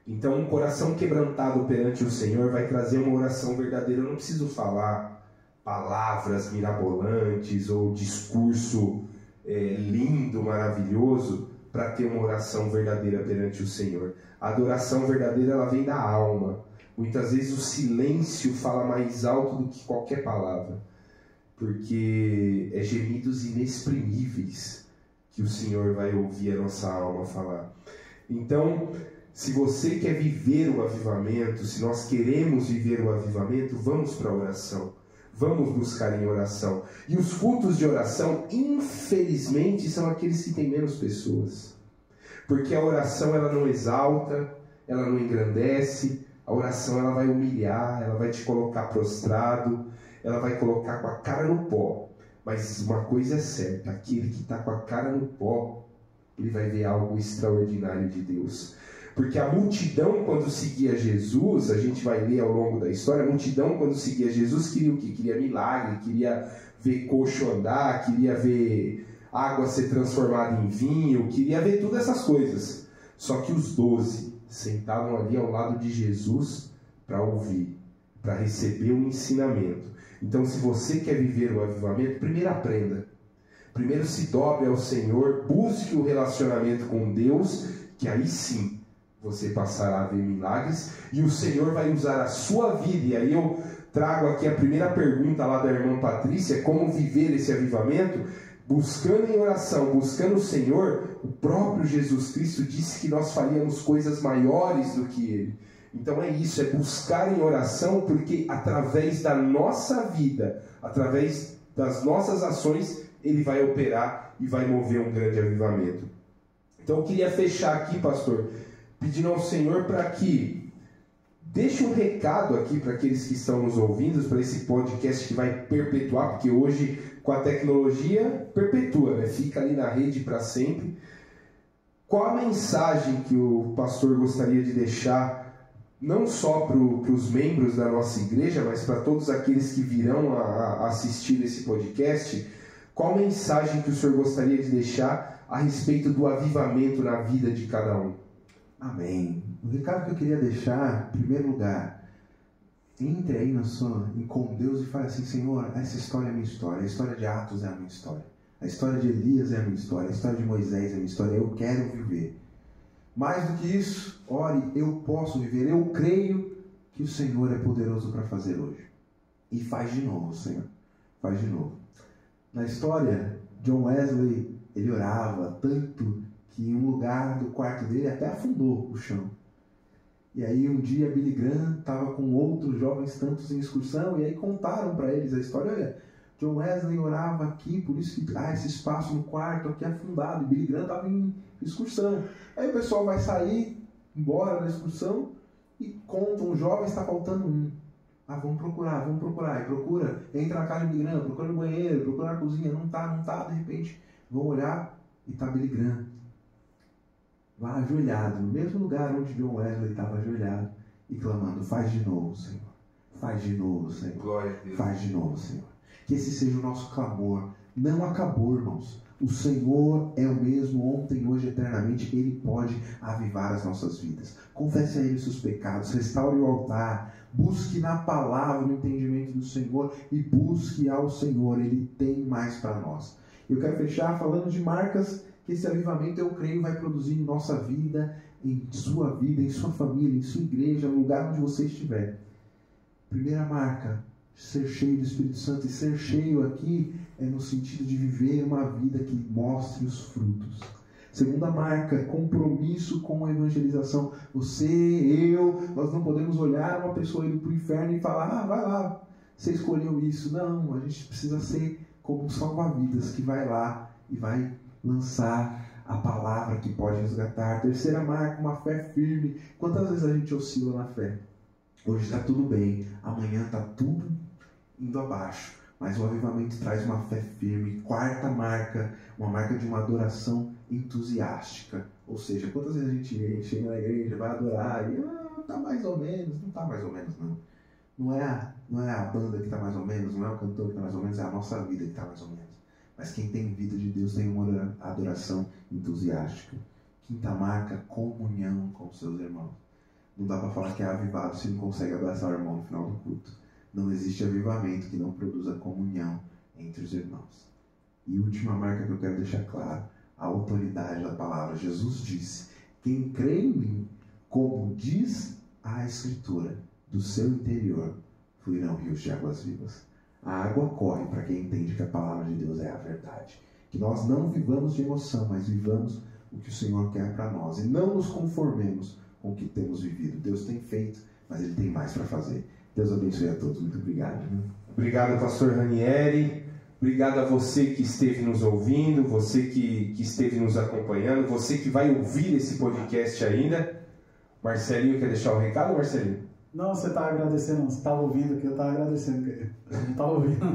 Então, um coração quebrantado perante o Senhor vai trazer uma oração verdadeira. Eu não preciso falar palavras mirabolantes ou discurso lindo, maravilhoso, para ter uma oração verdadeira perante o Senhor. A adoração verdadeira, ela vem da alma. Muitas vezes o silêncio fala mais alto do que qualquer palavra, porque é gemidos inexprimíveis que o Senhor vai ouvir a nossa alma falar. Então, se você quer viver o avivamento, se nós queremos viver o avivamento, vamos para a oração. Vamos buscar em oração. E os cultos de oração, infelizmente, são aqueles que têm menos pessoas. Porque a oração, ela não exalta, ela não engrandece. A oração, ela vai humilhar, ela vai te colocar prostrado, ela vai colocar com a cara no pó. Mas uma coisa é certa, aquele que está com a cara no pó, ele vai ver algo extraordinário de Deus. Porque a multidão, quando seguia Jesus, a gente vai ler ao longo da história, a multidão, quando seguia Jesus, queria o quê? Queria milagre, queria ver coxo andar, queria ver água ser transformada em vinho, queria ver todas essas coisas. Só que os 12 sentavam ali ao lado de Jesus para ouvir, para receber o ensinamento. Então, se você quer viver o avivamento, primeiro aprenda. Primeiro se dobre ao Senhor, busque o relacionamento com Deus, que aí sim você passará a ver milagres, e o Senhor vai usar a sua vida. E aí eu trago aqui a primeira pergunta lá da irmã Patrícia: como viver esse avivamento? Buscando em oração, buscando o Senhor. O próprio Jesus Cristo disse que nós faríamos coisas maiores do que Ele. Então é isso, é buscar em oração, porque através da nossa vida, através das nossas ações, Ele vai operar e vai mover um grande avivamento. Então eu queria fechar aqui, pastor, pedindo ao Senhor para que deixe um recado aqui para aqueles que estão nos ouvindo, para esse podcast que vai perpetuar, porque hoje com a tecnologia perpetua, né? Fica ali na rede para sempre. Qual a mensagem que o pastor gostaria de deixar, não só para os membros da nossa igreja, mas para todos aqueles que virão a assistir esse podcast? Qual a mensagem que o senhor gostaria de deixar a respeito do avivamento na vida de cada um? Amém. O recado que eu queria deixar, em primeiro lugar, entre aí com Deus e fale assim: Senhor, essa história é a minha história, a história de Atos é a minha história, a história de Elias é a minha história, a história de Moisés é a minha história, eu quero viver. Mais do que isso, ore, eu posso viver, eu creio que o Senhor é poderoso para fazer hoje. E faz de novo, Senhor, faz de novo. Na história, John Wesley, ele orava tanto que em um lugar do quarto dele até afundou o chão. E aí um dia Billy Graham estava com outros jovens tantos em excursão, e aí contaram para eles a história: olha, John Wesley orava aqui, por isso que esse espaço no quarto aqui afundado, e Billy Graham estava em excursão. Aí o pessoal vai sair, embora da excursão, e contam: os jovens, está faltando um. Vamos procurar, e procura, entra na casa de Billy Graham, procura no banheiro, procura na cozinha, não tá, de repente vão olhar e está Billy Graham lá ajoelhado, no mesmo lugar onde John Wesley estava ajoelhado e clamando: faz de novo, Senhor, faz de novo, Senhor, Glória a Deus. Faz de novo, Senhor. Que esse seja o nosso clamor. Não acabou, irmãos. O Senhor é o mesmo ontem, hoje, eternamente. Ele pode avivar as nossas vidas. Confesse a Ele os seus pecados, restaure o altar, busque na palavra o entendimento do Senhor e busque ao Senhor. Ele tem mais para nós. Eu quero fechar falando de marcas que esse avivamento, eu creio, vai produzir em nossa vida, em sua vida, em sua família, em sua igreja, no lugar onde você estiver. Primeira marca, ser cheio do Espírito Santo. E ser cheio aqui é no sentido de viver uma vida que mostre os frutos. Segunda marca, compromisso com a evangelização. Você, eu, nós não podemos olhar uma pessoa indo para o inferno e falar, vai lá, você escolheu isso. Não, a gente precisa ser como um salva-vidas que vai lá e vai lançar a palavra que pode resgatar. Terceira marca, uma fé firme. Quantas vezes a gente oscila na fé? Hoje está tudo bem, amanhã está tudo indo abaixo. Mas o avivamento traz uma fé firme. Quarta marca, uma marca de uma adoração entusiástica. Ou seja, quantas vezes a gente chega na igreja, vai adorar e tá mais ou menos. Não está mais ou menos, não. Não é a banda que está mais ou menos, não é o cantor que está mais ou menos, é a nossa vida que está mais ou menos. Mas quem tem vida de Deus tem uma adoração entusiástica. Quinta marca, comunhão com seus irmãos. Não dá para falar que é avivado se não consegue abraçar o irmão no final do culto. Não existe avivamento que não produza comunhão entre os irmãos. E última marca que eu quero deixar claro, a autoridade da palavra. Jesus disse, quem crê em mim, como diz a Escritura, do seu interior fluirão rios de águas vivas. A água corre para quem entende que a palavra de Deus é a verdade. Que nós não vivamos de emoção, mas vivamos o que o Senhor quer para nós. E não nos conformemos com o que temos vivido. Deus tem feito, mas Ele tem mais para fazer. Deus abençoe a todos. Muito obrigado. Obrigado, pastor Ranieri. Obrigado a você que esteve nos ouvindo, você que esteve nos acompanhando, você que vai ouvir esse podcast ainda. Marcelinho, quer deixar um recado, Marcelinho? Não, você está agradecendo, você estava ouvindo aqui, eu estava agradecendo, querido. Eu não estava ouvindo.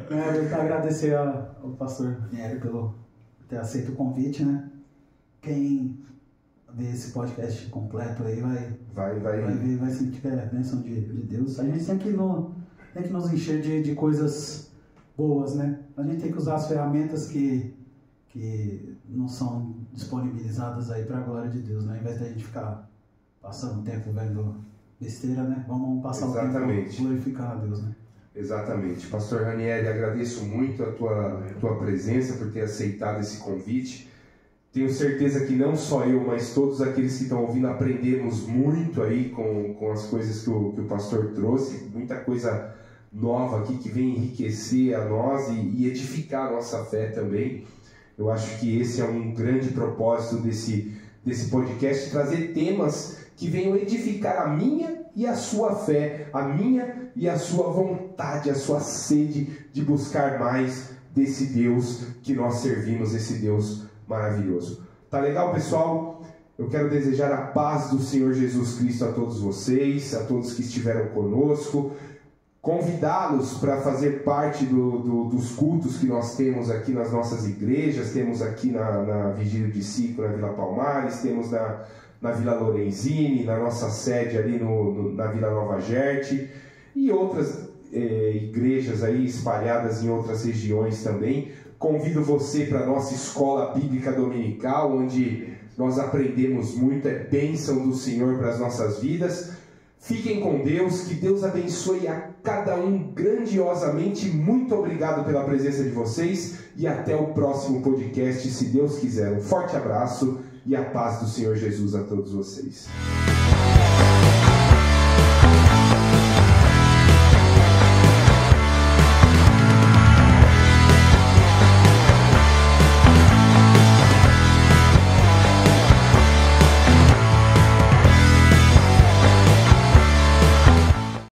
Eu quero agradecer ao pastor Ranieri por ter aceito o convite, né? Quem ver esse podcast completo aí vai sentir que é a bênção de Deus. A gente tem que nos encher de coisas boas, né? A gente tem que usar as ferramentas que não são disponibilizadas aí para a glória de Deus, né? Ao invés de a gente ficar passando tempo vendo besteira, né? Vamos passar o tempo glorificando a Deus, né? Exatamente. Pastor Ranieri, agradeço muito a tua presença, por ter aceitado esse convite. Tenho certeza que não só eu, mas todos aqueles que estão ouvindo aprendemos muito aí com as coisas que o pastor trouxe. Muita coisa nova aqui que vem enriquecer a nós e edificar a nossa fé também. Eu acho que esse é um grande propósito desse podcast, trazer temas que venham edificar a minha e a sua fé, a minha e a sua vontade, a sua sede de buscar mais desse Deus que nós servimos, esse Deus maravilhoso. Tá legal, pessoal? Eu quero desejar a paz do Senhor Jesus Cristo a todos vocês, a todos que estiveram conosco, convidá-los para fazer parte dos cultos que nós temos aqui nas nossas igrejas. Temos aqui na Vigília de Ciclo, na Vila Palmares, temos na Vila Lorenzini, na nossa sede ali na Vila Nova Gerte, e outras igrejas aí espalhadas em outras regiões também. Convido você para a nossa escola bíblica dominical, onde nós aprendemos muito, é bênção do Senhor para as nossas vidas. Fiquem com Deus, que Deus abençoe a cada um grandiosamente. Muito obrigado pela presença de vocês e até o próximo podcast, se Deus quiser. Um forte abraço e a paz do Senhor Jesus a todos vocês.